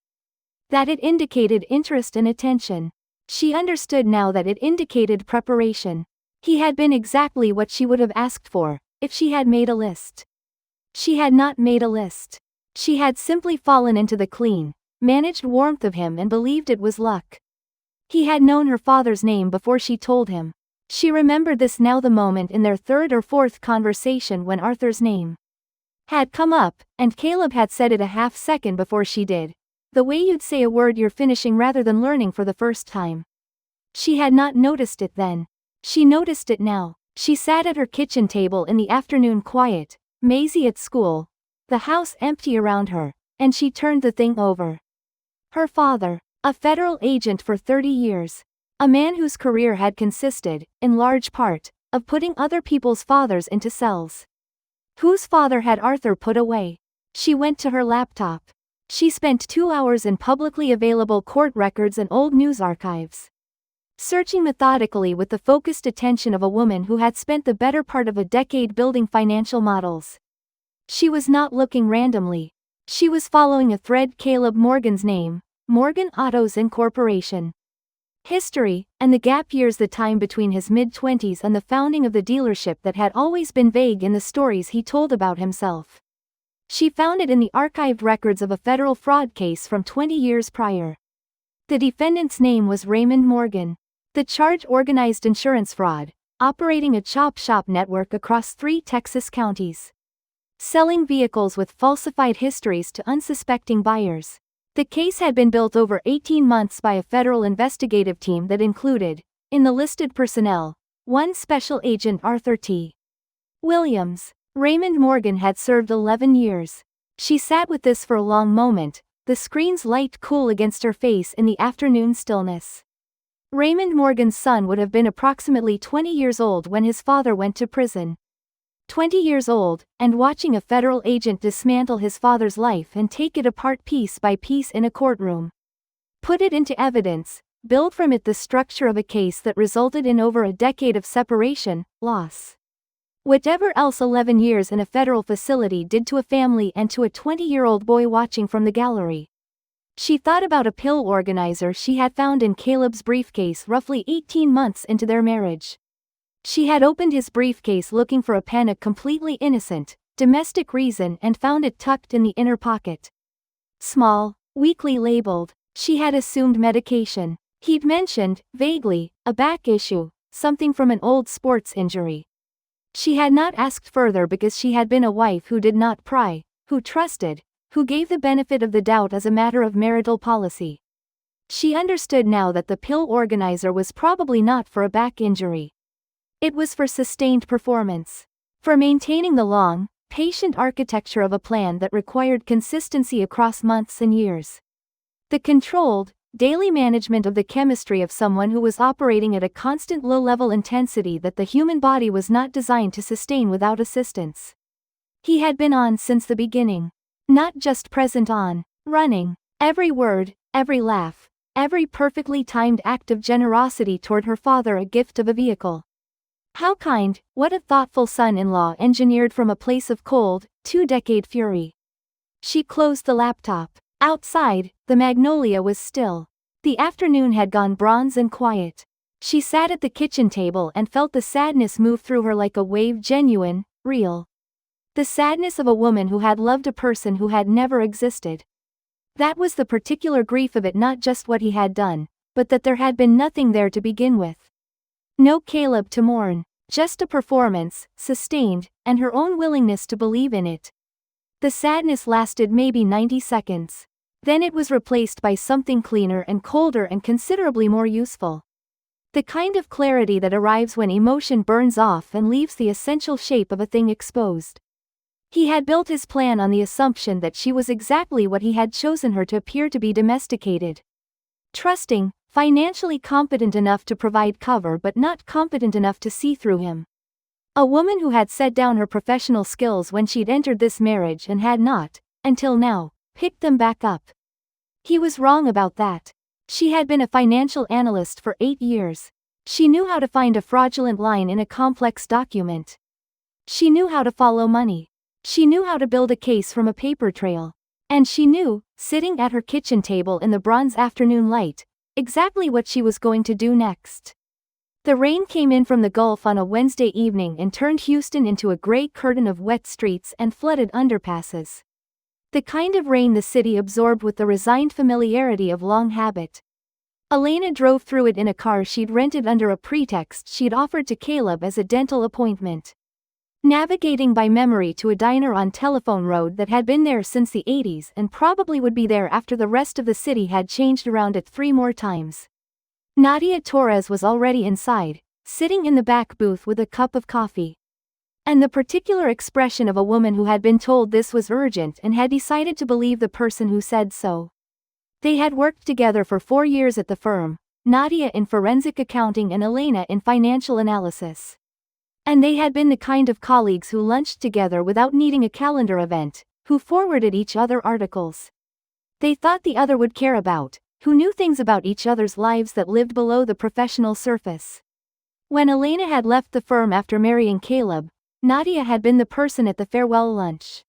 That it indicated interest and attention. She understood now that it indicated preparation. He had been exactly what she would have asked for, if she had made a list. She had not made a list. She had simply fallen into the clean, managed warmth of him and believed it was luck. He had known her father's name before she told him. She remembered this now, the moment in their third or fourth conversation when Arthur's name had come up, and Caleb had said it a half second before she did. The way you'd say a word you're finishing rather than learning for the first time. She had not noticed it then. She noticed it now. She sat at her kitchen table in the afternoon, quiet, Maisie at school, the house empty around her, and she turned the thing over. Her father, a federal agent for 30 years. A man whose career had consisted, in large part, of putting other people's fathers into cells. Whose father had Arthur put away? She went to her laptop. She spent 2 hours in publicly available court records and old news archives. Searching methodically with the focused attention of a woman who had spent the better part of a decade building financial models. She was not looking randomly. She was following a thread: Caleb Morgan's name, Morgan Autos Incorporation. History, and the gap years, the time between his mid-20s and the founding of the dealership that had always been vague in the stories he told about himself. She found it in the archived records of a federal fraud case from 20 years prior. The defendant's name was Raymond Morgan. The charge: organized insurance fraud, operating a chop shop network across 3 Texas counties. Selling vehicles with falsified histories to unsuspecting buyers. The case had been built over 18 months by a federal investigative team that included, in the listed personnel, one special agent, Arthur T. Williams. Raymond Morgan had served 11 years. She sat with this for a long moment, the screen's light cool against her face in the afternoon stillness. Raymond Morgan's son would have been approximately 20 years old when his father went to prison. 20 years old, and watching a federal agent dismantle his father's life and take it apart piece by piece in a courtroom. Put it into evidence, build from it the structure of a case that resulted in over a decade of separation, loss. Whatever else 11 years in a federal facility did to a family and to a 20-year-old boy watching from the gallery. She thought about a pill organizer she had found in Caleb's briefcase roughly 18 months into their marriage. She had opened his briefcase looking for a pen, a completely innocent, domestic reason, and found it tucked in the inner pocket. Small, weakly labeled. She had assumed medication. He'd mentioned, vaguely, a back issue, something from an old sports injury. She had not asked further because she had been a wife who did not pry, who trusted, who gave the benefit of the doubt as a matter of marital policy. She understood now that the pill organizer was probably not for a back injury. It was for sustained performance. For maintaining the long, patient architecture of a plan that required consistency across months and years. The controlled, daily management of the chemistry of someone who was operating at a constant low-level intensity that the human body was not designed to sustain without assistance. He had been on since the beginning. Not just present on, running. Every word, every laugh, every perfectly timed act of generosity toward her father, a gift of a vehicle. How kind, what a thoughtful son-in-law engineered from a place of cold, 2-decade fury. She closed the laptop. Outside, the magnolia was still. The afternoon had gone bronze and quiet. She sat at the kitchen table and felt the sadness move through her like a wave, genuine, real. The sadness of a woman who had loved a person who had never existed. That was the particular grief of it, not just what he had done, but that there had been nothing there to begin with. No Caleb to mourn, just a performance, sustained, and her own willingness to believe in it. The sadness lasted maybe 90 seconds. Then it was replaced by something cleaner and colder and considerably more useful. The kind of clarity that arrives when emotion burns off and leaves the essential shape of a thing exposed. He had built his plan on the assumption that she was exactly what he had chosen her to appear to be: domesticated. Trusting, financially competent enough to provide cover but not competent enough to see through him. A woman who had set down her professional skills when she'd entered this marriage and had not, until now, picked them back up. He was wrong about that. She had been a financial analyst for 8 years. She knew how to find a fraudulent line in a complex document. She knew how to follow money. She knew how to build a case from a paper trail. And she knew, sitting at her kitchen table in the bronze afternoon light, exactly what she was going to do next. The rain came in from the Gulf on a Wednesday evening and turned Houston into a gray curtain of wet streets and flooded underpasses. The kind of rain the city absorbed with the resigned familiarity of long habit. Elena drove through it in a car she'd rented under a pretext she'd offered to Caleb as a dental appointment. Navigating by memory to a diner on Telephone Road that had been there since the 80s and probably would be there after the rest of the city had changed around it 3 more times. Nadia Torres was already inside, sitting in the back booth with a cup of coffee. And the particular expression of a woman who had been told this was urgent and had decided to believe the person who said so. They had worked together for 4 years at the firm, Nadia in forensic accounting and Elena in financial analysis. And they had been the kind of colleagues who lunched together without needing a calendar event, who forwarded each other articles they thought the other would care about, who knew things about each other's lives that lived below the professional surface. When Elena had left the firm after marrying Caleb, Nadia had been the person at the farewell lunch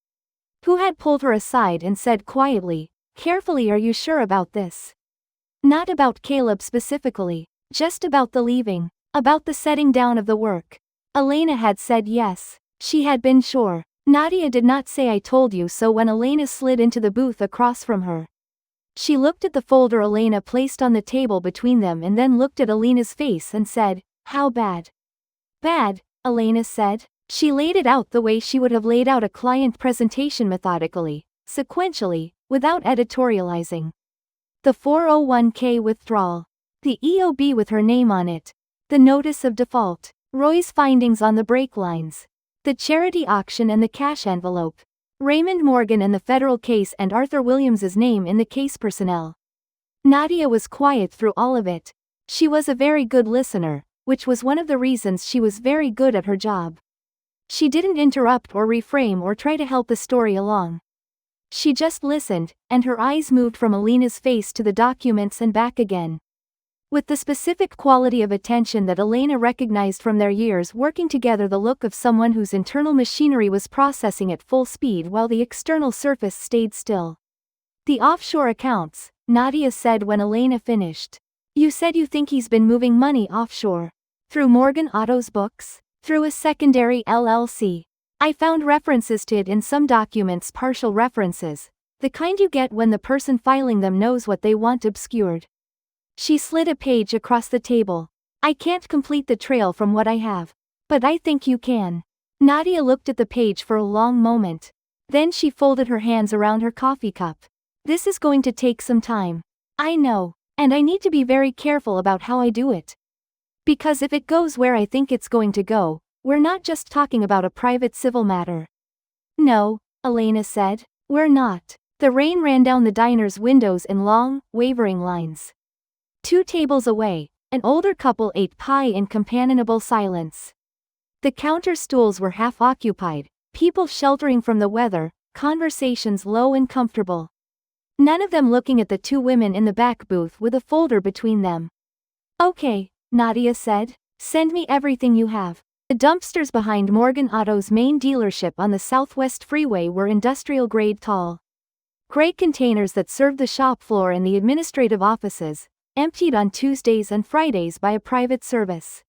who had pulled her aside and said quietly, "Carefully, are you sure about this?" Not about Caleb specifically, just about the leaving, about the setting down of the work. Elena had said yes. She had been sure. Nadia did not say "I told you so" when Elena slid into the booth across from her. She looked at the folder Elena placed on the table between them and then looked at Elena's face and said, "How bad?" "Bad," Elena said. She laid it out the way she would have laid out a client presentation, methodically, sequentially, without editorializing. The 401k withdrawal. The EOB with her name on it. The notice of default. Roy's findings on the brake lines. The charity auction and the cash envelope. Raymond Morgan and the federal case and Arthur Williams's name in the case personnel. Nadia was quiet through all of it. She was a very good listener, which was one of the reasons she was very good at her job. She didn't interrupt or reframe or try to help the story along. She just listened, and her eyes moved from Elena's face to the documents and back again. With the specific quality of attention that Elena recognized from their years working together, the look of someone whose internal machinery was processing at full speed while the external surface stayed still. "The offshore accounts," Nadia said when Elena finished. "You said you think he's been moving money offshore. Through Morgan Otto's books? Through a secondary LLC. I found references to it in some documents, partial references, the kind you get when the person filing them knows what they want obscured." She slid a page across the table. "I can't complete the trail from what I have. But I think you can." Nadia looked at the page for a long moment. Then she folded her hands around her coffee cup. "This is going to take some time. I know. And I need to be very careful about how I do it. Because if it goes where I think it's going to go, we're not just talking about a private civil matter." "No," Elena said, "we're not." The rain ran down the diner's windows in long, wavering lines. 2 tables away, an older couple ate pie in companionable silence. The counter stools were half occupied, people sheltering from the weather, conversations low and comfortable. None of them looking at the 2 women in the back booth with a folder between them. "Okay," Nadia said, "send me everything you have." The dumpsters behind Morgan Otto's main dealership on the Southwest Freeway were industrial-grade tall gray containers that served the shop floor and the administrative offices, emptied on Tuesdays and Fridays by a private service.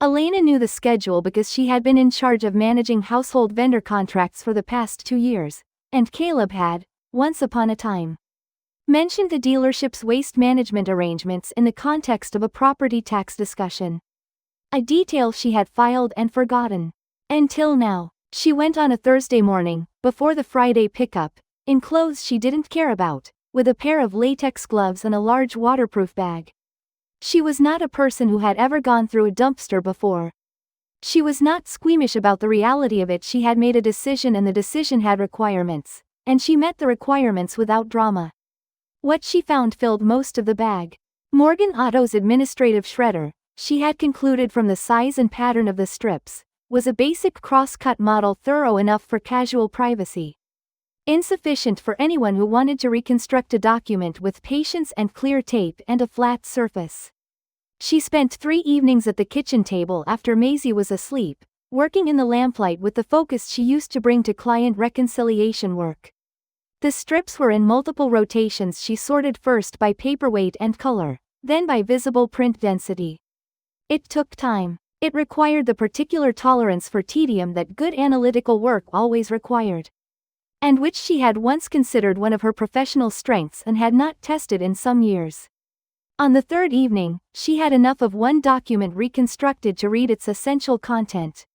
Elena knew the schedule because she had been in charge of managing household vendor contracts for the past 2 years, and Caleb had, once upon a time, mentioned the dealership's waste management arrangements in the context of a property tax discussion. A detail she had filed and forgotten. Until now. She went on a Thursday morning, before the Friday pickup, in clothes she didn't care about, with a pair of latex gloves and a large waterproof bag. She was not a person who had ever gone through a dumpster before. She was not squeamish about the reality of it. She had made a decision and the decision had requirements, and she met the requirements without drama. What she found filled most of the bag. Morgan Otto's administrative shredder, she had concluded from the size and pattern of the strips, was a basic cross-cut model thorough enough for casual privacy. Insufficient for anyone who wanted to reconstruct a document with patience and clear tape and a flat surface. She spent 3 evenings at the kitchen table after Maisie was asleep, working in the lamplight with the focus she used to bring to client reconciliation work. The strips were in multiple rotations. She sorted first by paperweight and color, then by visible print density. It took time. It required the particular tolerance for tedium that good analytical work always required, and which she had once considered one of her professional strengths and had not tested in some years. On the third evening, she had enough of one document reconstructed to read its essential content.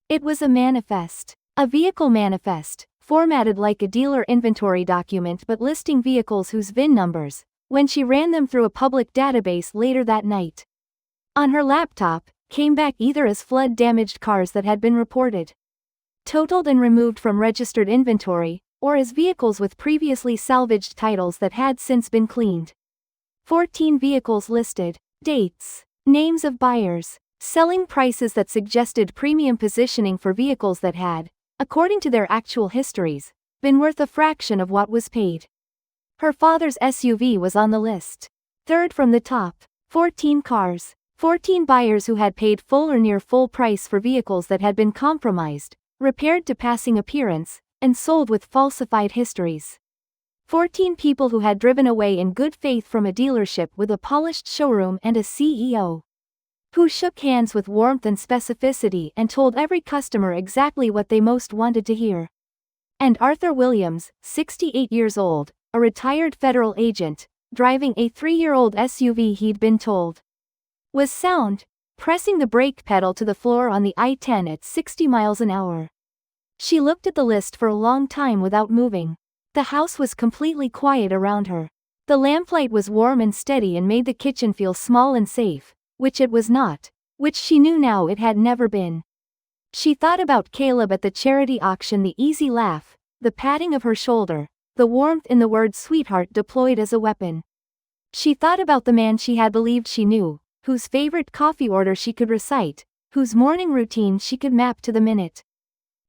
It was a manifest, a vehicle manifest, formatted like a dealer inventory document but listing vehicles whose VIN numbers, when she ran them through a public database later that night, on her laptop, came back either as flood-damaged cars that had been reported, totaled and removed from registered inventory, or as vehicles with previously salvaged titles that had since been cleaned. 14 vehicles listed, dates, names of buyers, selling prices that suggested premium positioning for vehicles that had, according to their actual histories, been worth a fraction of what was paid. Her father's SUV was on the list. Third from the top, 14 cars, 14 buyers who had paid full or near full price for vehicles that had been compromised, repaired to passing appearance, and sold with falsified histories. 14 people who had driven away in good faith from a dealership with a polished showroom and a CEO who shook hands with warmth and specificity and told every customer exactly what they most wanted to hear. And Arthur Williams, 68 years old, a retired federal agent, driving a 3-year-old SUV he'd been told was sound, pressing the brake pedal to the floor on the I-10 at 60 miles an hour. She looked at the list for a long time without moving. The house was completely quiet around her. The lamplight was warm and steady and made the kitchen feel small and safe, which it was not, which she knew now it had never been. She thought about Caleb at the charity auction, the easy laugh, the patting of her shoulder, the warmth in the word sweetheart deployed as a weapon. She thought about the man she had believed she knew, whose favorite coffee order she could recite, whose morning routine she could map to the minute.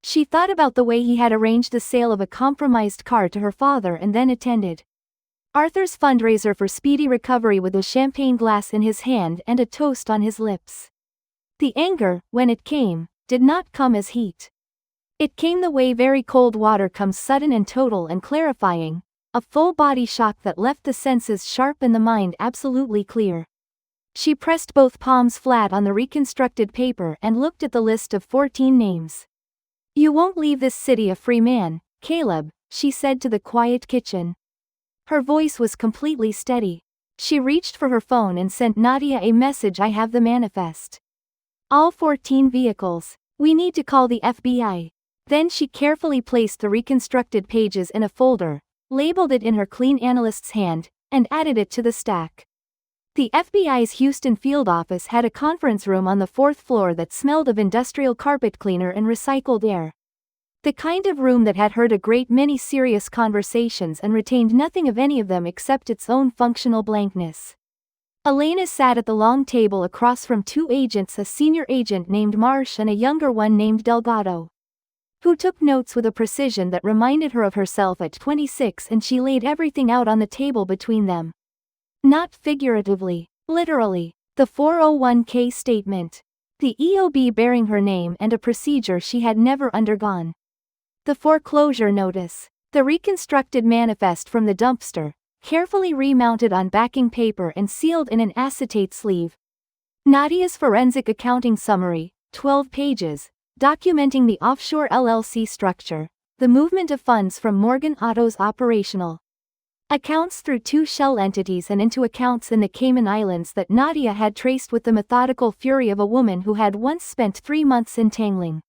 She thought about the way he had arranged the sale of a compromised car to her father and then attended Arthur's fundraiser for speedy recovery with a champagne glass in his hand and a toast on his lips. The anger, when it came, did not come as heat. It came the way very cold water comes, sudden and total and clarifying, a full-body shock that left the senses sharp and the mind absolutely clear. She pressed both palms flat on the reconstructed paper and looked at the list of 14 names. "You won't leave this city a free man, Caleb," she said to the quiet kitchen. Her voice was completely steady. She reached for her phone and sent Nadia a message. "I have the manifest. All 14 vehicles. We need to call the FBI." Then she carefully placed the reconstructed pages in a folder, labeled it in her clean analyst's hand, and added it to the stack. The FBI's Houston field office had a conference room on the 4th floor that smelled of industrial carpet cleaner and recycled air. The kind of room that had heard a great many serious conversations and retained nothing of any of them except its own functional blankness. Elena sat at the long table across from 2 agents, a senior agent named Marsh and a younger one named Delgado, who took notes with a precision that reminded her of herself at 26, and she laid everything out on the table between them. Not figuratively, literally. The 401k statement, the EOB bearing her name and a procedure she had never undergone, the foreclosure notice, the reconstructed manifest from the dumpster, carefully remounted on backing paper and sealed in an acetate sleeve. Nadia's forensic accounting summary, 12 pages, documenting the offshore LLC structure, the movement of funds from Morgan Auto's operational accounts through 2 shell entities and into accounts in the Cayman Islands that Nadia had traced with the methodical fury of a woman who had once spent 3 months entangling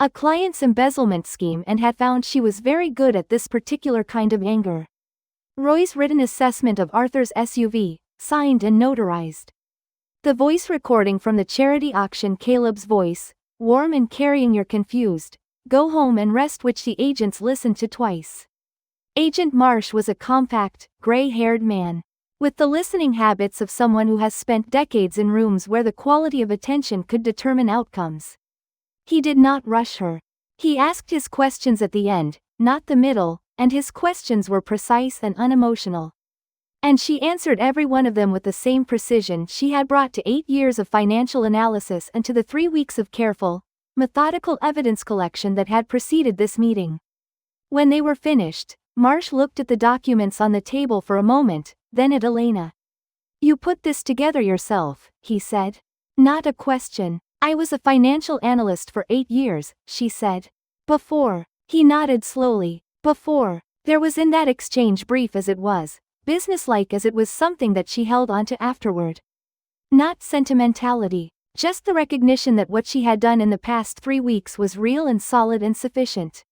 a client's embezzlement scheme and had found she was very good at this particular kind of anger. Roy's written assessment of Arthur's SUV, signed and notarized. The voice recording from the charity auction, Caleb's voice, warm and carrying "You're confused, go home and rest," which the agents listened to twice. Agent Marsh was a compact, gray-haired man, with the listening habits of someone who has spent decades in rooms where the quality of attention could determine outcomes. He did not rush her. He asked his questions at the end, not the middle, and his questions were precise and unemotional. And she answered every one of them with the same precision she had brought to 8 years of financial analysis and to the 3 weeks of careful, methodical evidence collection that had preceded this meeting. When they were finished, Marsh looked at the documents on the table for a moment, then at Elena. "You put this together yourself," he said. "Not a question. I was a financial analyst for 8 years," she said. "Before." He nodded slowly. "Before." There was in that exchange, brief as it was, businesslike as it was, something that she held onto afterward. Not sentimentality, just the recognition that what she had done in the past 3 weeks was real and solid and sufficient.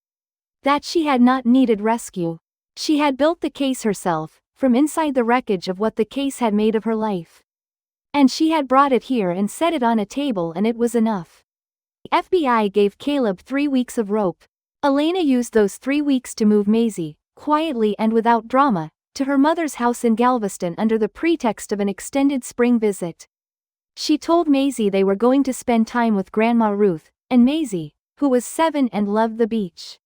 That she had not needed rescue. She had built the case herself, from inside the wreckage of what the case had made of her life. And she had brought it here and set it on a table, and it was enough. The FBI gave Caleb 3 weeks of rope. Elena used those 3 weeks to move Maisie, quietly and without drama, to her mother's house in Galveston under the pretext of an extended spring visit. She told Maisie they were going to spend time with Grandma Ruth, and Maisie, who was 7 and loved the beach,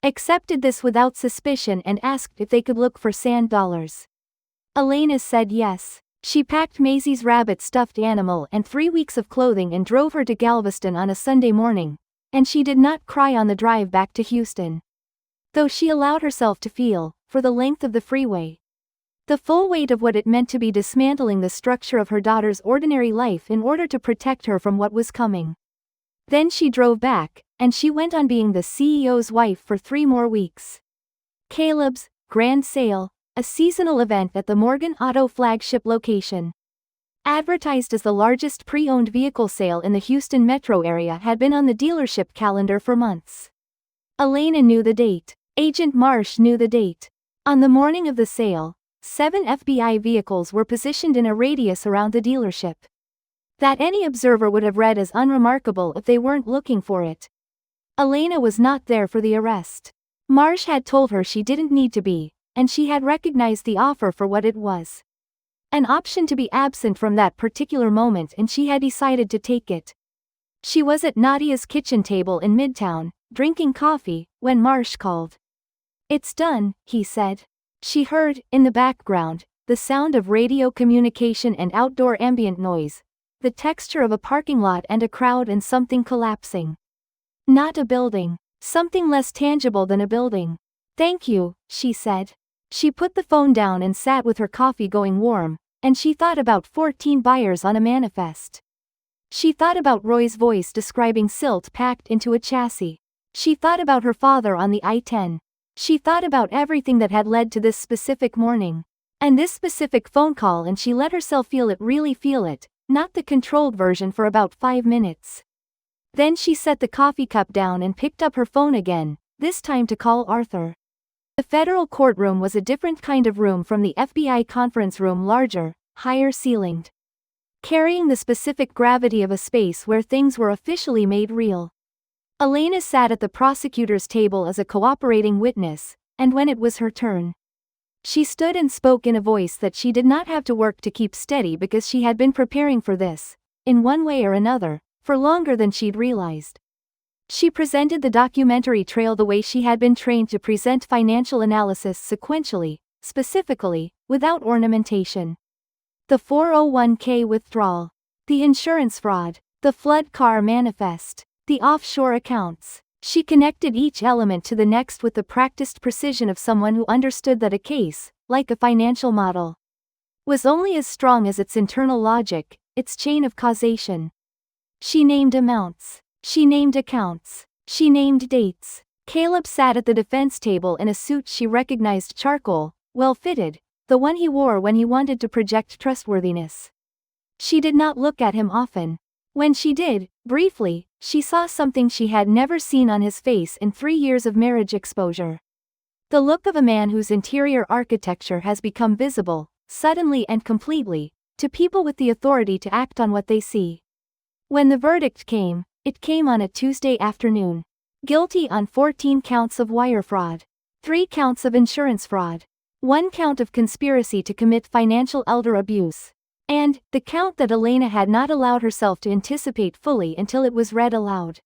accepted this without suspicion and asked if they could look for sand dollars. Elena said yes. She packed Maisie's rabbit stuffed animal and 3 weeks of clothing and drove her to Galveston on a Sunday morning, and she did not cry on the drive back to Houston. Though she allowed herself to feel, for the length of the freeway, the full weight of what it meant to be dismantling the structure of her daughter's ordinary life in order to protect her from what was coming. Then she drove back, and she went on being the CEO's wife for 3 more weeks. Caleb's grand sale, a seasonal event at the Morgan Auto flagship location, advertised as the largest pre-owned vehicle sale in the Houston metro area, had been on the dealership calendar for months. Elena knew the date. Agent Marsh knew the date. On the morning of the sale, 7 FBI vehicles were positioned in a radius around the dealership that any observer would have read as unremarkable if they weren't looking for it. Elena was not there for the arrest. Marsh had told her she didn't need to be, and she had recognized the offer for what it was. An option to be absent from that particular moment, and she had decided to take it. She was at Nadia's kitchen table in Midtown, drinking coffee, when Marsh called. "It's done," he said. She heard, in the background, the sound of radio communication and outdoor ambient noise, the texture of a parking lot and a crowd and something collapsing. Not a building. Something less tangible than a building. "Thank you," she said. She put the phone down and sat with her coffee going warm, and she thought about 14 buyers on a manifest. She thought about Roy's voice describing silt packed into a chassis. She thought about her father on the I-10. She thought about everything that had led to this specific morning. And this specific phone call, and she let herself feel it, really feel it, not the controlled version, for about 5 minutes. Then she set the coffee cup down and picked up her phone again, this time to call Arthur. The federal courtroom was a different kind of room from the FBI conference room, larger, higher ceilinged, carrying the specific gravity of a space where things were officially made real. Elena sat at the prosecutor's table as a cooperating witness, and when it was her turn, she stood and spoke in a voice that she did not have to work to keep steady, because she had been preparing for this, in one way or another, for longer than she'd realized. She presented the documentary trail the way she had been trained to present financial analysis, sequentially, specifically, without ornamentation. The 401k withdrawal, the insurance fraud, the flood car manifest, the offshore accounts. She connected each element to the next with the practiced precision of someone who understood that a case, like a financial model, was only as strong as its internal logic, its chain of causation. She named amounts. She named accounts. She named dates. Caleb sat at the defense table in a suit she recognized, charcoal, well-fitted, the one he wore when he wanted to project trustworthiness. She did not look at him often. When she did, briefly, she saw something she had never seen on his face in 3 years of marriage exposure. The look of a man whose interior architecture has become visible, suddenly and completely, to people with the authority to act on what they see. When the verdict came, it came on a Tuesday afternoon. Guilty on 14 counts of wire fraud, 3 counts of insurance fraud, 1 count of conspiracy to commit financial elder abuse, and the count that Elena had not allowed herself to anticipate fully until it was read aloud.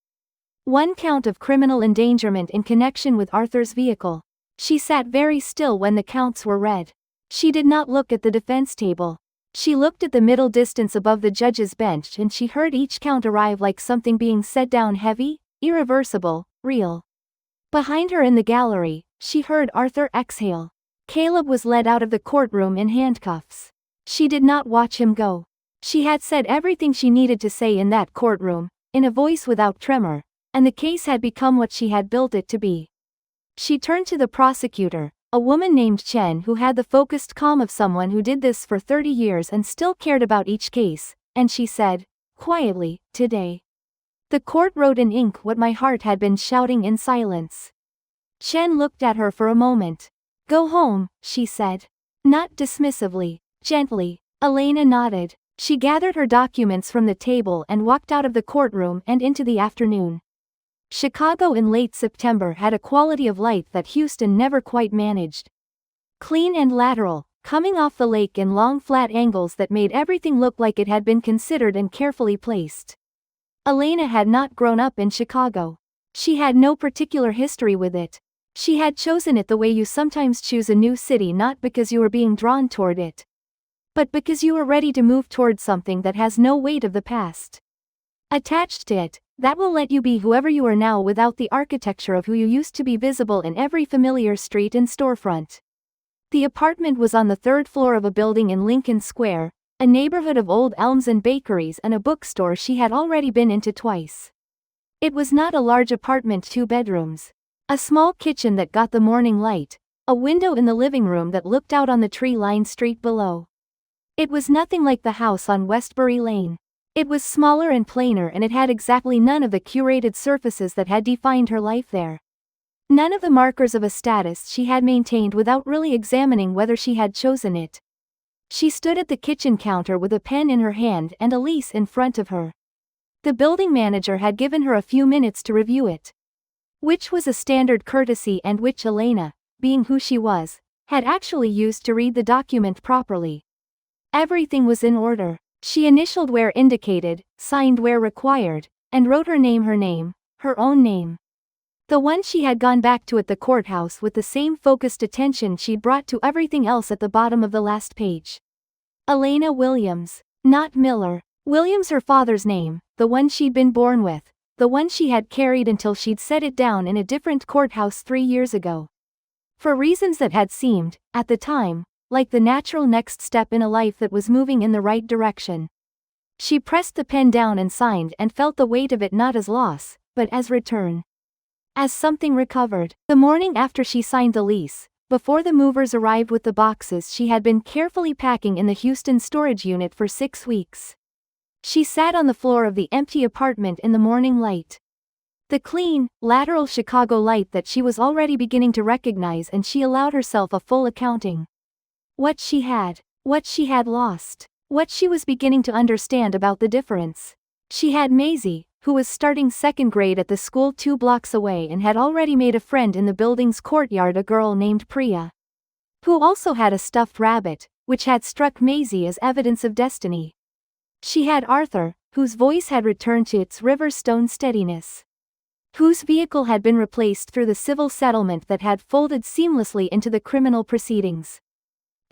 1 count of criminal endangerment in connection with Arthur's vehicle. She sat very still when the counts were read. She did not look at the defense table. She looked at the middle distance above the judge's bench and she heard each count arrive like something being set down heavy, irreversible, real. Behind her in the gallery, she heard Arthur exhale. Caleb was led out of the courtroom in handcuffs. She did not watch him go. She had said everything she needed to say in that courtroom, in a voice without tremor, and the case had become what she had built it to be. She turned to the prosecutor, a woman named Chen who had the focused calm of someone who did this for 30 years and still cared about each case, and she said, quietly, today. The court wrote in ink what my heart had been shouting in silence. Chen looked at her for a moment. Go home, she said. Not dismissively, gently. Elena nodded. She gathered her documents from the table and walked out of the courtroom and into the afternoon. Chicago in late September had a quality of light that Houston never quite managed. Clean and lateral, coming off the lake in long flat angles that made everything look like it had been considered and carefully placed. Elena had not grown up in Chicago. She had no particular history with it. She had chosen it the way you sometimes choose a new city, not because you were being drawn toward it, but because you are ready to move towards something that has no weight of the past attached to it, that will let you be whoever you are now without the architecture of who you used to be visible in every familiar street and storefront. The apartment was on the third floor of a building in Lincoln Square, a neighborhood of old elms and bakeries and a bookstore she had already been into twice. It was not a large apartment, 2 bedrooms. A small kitchen that got the morning light, a window in the living room that looked out on the tree-lined street below. It was nothing like the house on Westbury Lane. It was smaller and plainer, and it had exactly none of the curated surfaces that had defined her life there. None of the markers of a status she had maintained without really examining whether she had chosen it. She stood at the kitchen counter with a pen in her hand and a lease in front of her. The building manager had given her a few minutes to review it, which was a standard courtesy and which Elena, being who she was, had actually used to read the document properly. Everything was in order. She initialed where indicated, signed where required, and wrote her name, her own name. The one she had gone back to at the courthouse with the same focused attention she'd brought to everything else at the bottom of the last page. Elena Williams, not Miller. Williams, her father's name, the one she'd been born with, the one she had carried until she'd set it down in a different courthouse 3 years ago. For reasons that had seemed, at the time, like the natural next step in a life that was moving in the right direction. She pressed the pen down and signed and felt the weight of it not as loss, but as return. As something recovered. The morning after she signed the lease, before the movers arrived with the boxes she had been carefully packing in the Houston storage unit for 6 weeks. She sat on the floor of the empty apartment in the morning light. The clean, lateral Chicago light that she was already beginning to recognize, and she allowed herself a full accounting. What she had lost, what she was beginning to understand about the difference. She had Maisie, who was starting 2nd grade at the school 2 blocks away and had already made a friend in the building's courtyard, a girl named Priya, who also had a stuffed rabbit, which had struck Maisie as evidence of destiny. She had Arthur, whose voice had returned to its river-stone steadiness, whose vehicle had been replaced through the civil settlement that had folded seamlessly into the criminal proceedings,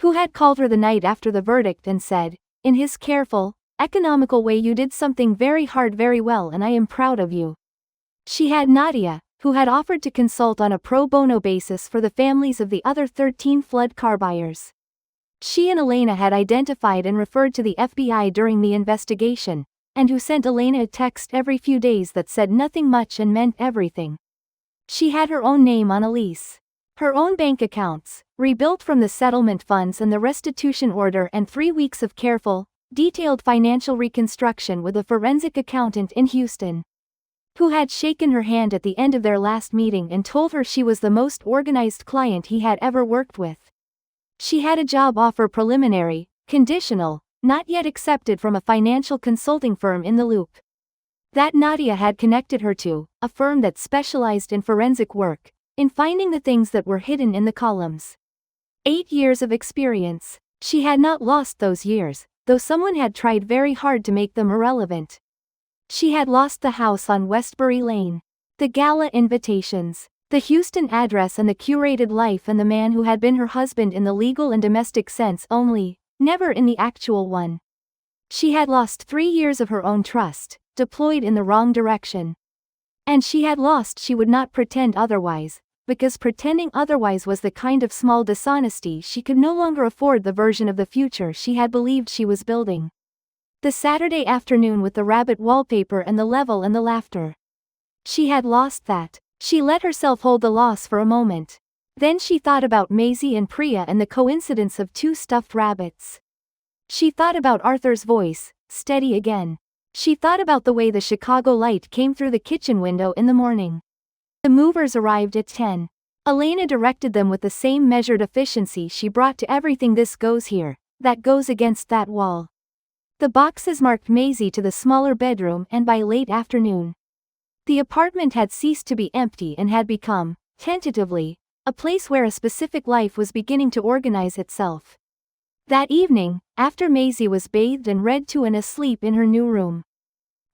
who had called her the night after the verdict and said, in his careful, economical way, you did something very hard very well and I am proud of you. She had Nadia, who had offered to consult on a pro bono basis for the families of the other 13 flood car buyers. She and Elena had identified and referred to the FBI during the investigation, and who sent Elena a text every few days that said nothing much and meant everything. She had her own name on a lease, her own bank accounts, rebuilt from the settlement funds and the restitution order, and 3 weeks of careful, detailed financial reconstruction with a forensic accountant in Houston, who had shaken her hand at the end of their last meeting and told her she was the most organized client he had ever worked with. She had a job offer, preliminary, conditional, not yet accepted, from a financial consulting firm in the Loop that Nadia had connected her to, a firm that specialized in forensic work, in finding the things that were hidden in the columns. 8 years of experience. She had not lost those years, though someone had tried very hard to make them irrelevant. She had lost the house on Westbury Lane, the gala invitations, the Houston address, and the curated life, and the man who had been her husband in the legal and domestic sense only, never in the actual one. She had lost 3 years of her own trust, deployed in the wrong direction. And she would not pretend otherwise, because pretending otherwise was the kind of small dishonesty she could no longer afford the version of the future she had believed she was building. The Saturday afternoon with the rabbit wallpaper and the level and the laughter. She had lost that. She let herself hold the loss for a moment. Then she thought about Maisie and Priya and the coincidence of 2 stuffed rabbits. She thought about Arthur's voice, steady again. She thought about the way the Chicago light came through the kitchen window in the morning. The movers arrived at 10. Elena directed them with the same measured efficiency she brought to everything. This goes here, that goes against that wall. The boxes marked Maisie to the smaller bedroom, and by late afternoon, the apartment had ceased to be empty and had become, tentatively, a place where a specific life was beginning to organize itself. That evening, after Maisie was bathed and read to and asleep in her new room,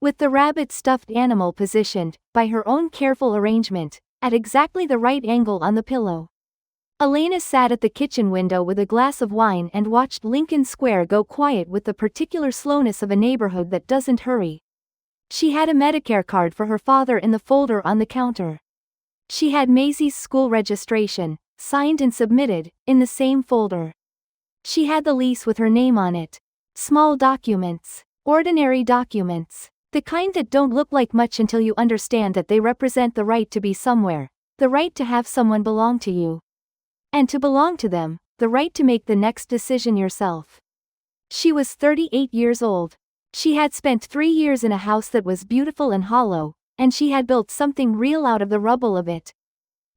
with the rabbit stuffed animal positioned, by her own careful arrangement, at exactly the right angle on the pillow, Elena sat at the kitchen window with a glass of wine and watched Lincoln Square go quiet with the particular slowness of a neighborhood that doesn't hurry. She had a Medicare card for her father in the folder on the counter. She had Maisie's school registration, signed and submitted, in the same folder. She had the lease with her name on it. Small documents, ordinary documents, the kind that don't look like much until you understand that they represent the right to be somewhere, the right to have someone belong to you. And to belong to them, the right to make the next decision yourself. She was 38 years old. She had spent 3 years in a house that was beautiful and hollow, and she had built something real out of the rubble of it.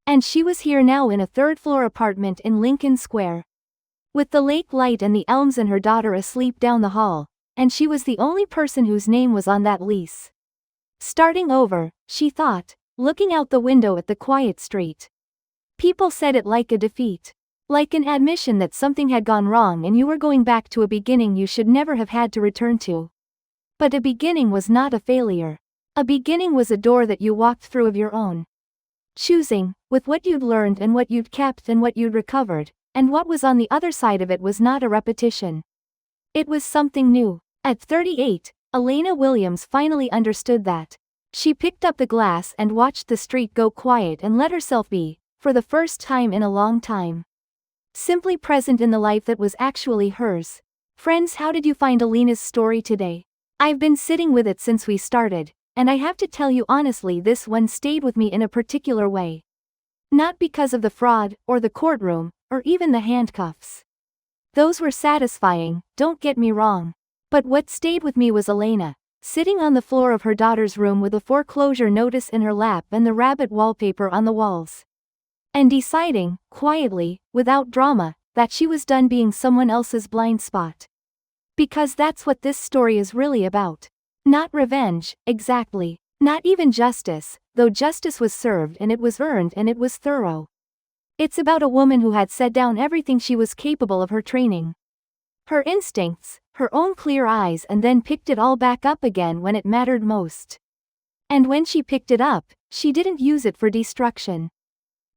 And she was here now in a 3rd-floor apartment in Lincoln Square, with the lake light and the elms and her daughter asleep down the hall, and she was the only person whose name was on that lease. Starting over, she thought, looking out the window at the quiet street. People said it like a defeat. Like an admission that something had gone wrong and you were going back to a beginning you should never have had to return to. But a beginning was not a failure. A beginning was a door that you walked through of your own choosing, with what you'd learned and what you'd kept and what you'd recovered, and what was on the other side of it was not a repetition. It was something new. At 38, Elena Williams finally understood that. She picked up the glass and watched the street go quiet and let herself be, for the first time in a long time, simply present in the life that was actually hers. Friends, how did you find Elena's story today? I've been sitting with it since we started, and I have to tell you honestly, this one stayed with me in a particular way. Not because of the fraud, or the courtroom, or even the handcuffs. Those were satisfying, don't get me wrong. But what stayed with me was Elena, sitting on the floor of her daughter's room with a foreclosure notice in her lap and the rabbit wallpaper on the walls. And deciding, quietly, without drama, that she was done being someone else's blind spot. Because that's what this story is really about. Not revenge, exactly. Not even justice, though justice was served and it was earned and it was thorough. It's about a woman who had set down everything she was capable of, her training, her instincts, her own clear eyes, and then picked it all back up again when it mattered most. And when she picked it up, she didn't use it for destruction.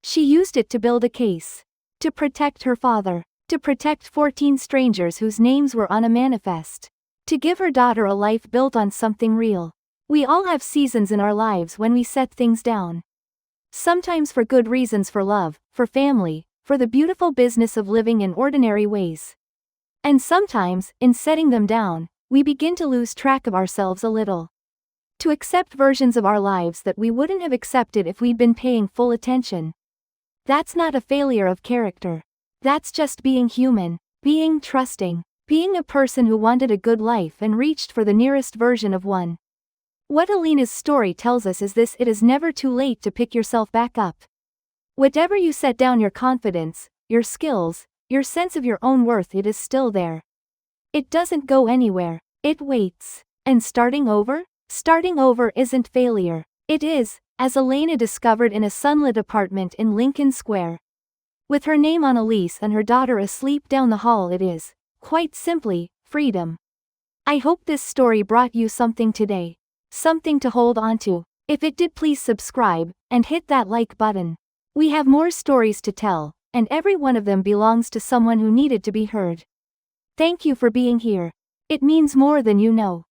She used it to build a case. To protect her father. To protect 14 strangers whose names were on a manifest. To give her daughter a life built on something real. We all have seasons in our lives when we set things down. Sometimes for good reasons, for love, for family, for the beautiful business of living in ordinary ways. And sometimes, in setting them down, we begin to lose track of ourselves a little. To accept versions of our lives that we wouldn't have accepted if we'd been paying full attention. That's not a failure of character. That's just being human, being trusting, being a person who wanted a good life and reached for the nearest version of one. What Elena's story tells us is this: it is never too late to pick yourself back up. Whatever you set down, your confidence, your skills, your sense of your own worth, it is still there. It doesn't go anywhere, it waits. And starting over? Starting over isn't failure. It is, as Elena discovered in a sunlit apartment in Lincoln Square, with her name on a lease and her daughter asleep down the hall, it is, quite simply, freedom. I hope this story brought you something today. Something to hold on to. If it did, please subscribe, and hit that like button. We have more stories to tell, and every one of them belongs to someone who needed to be heard. Thank you for being here. It means more than you know.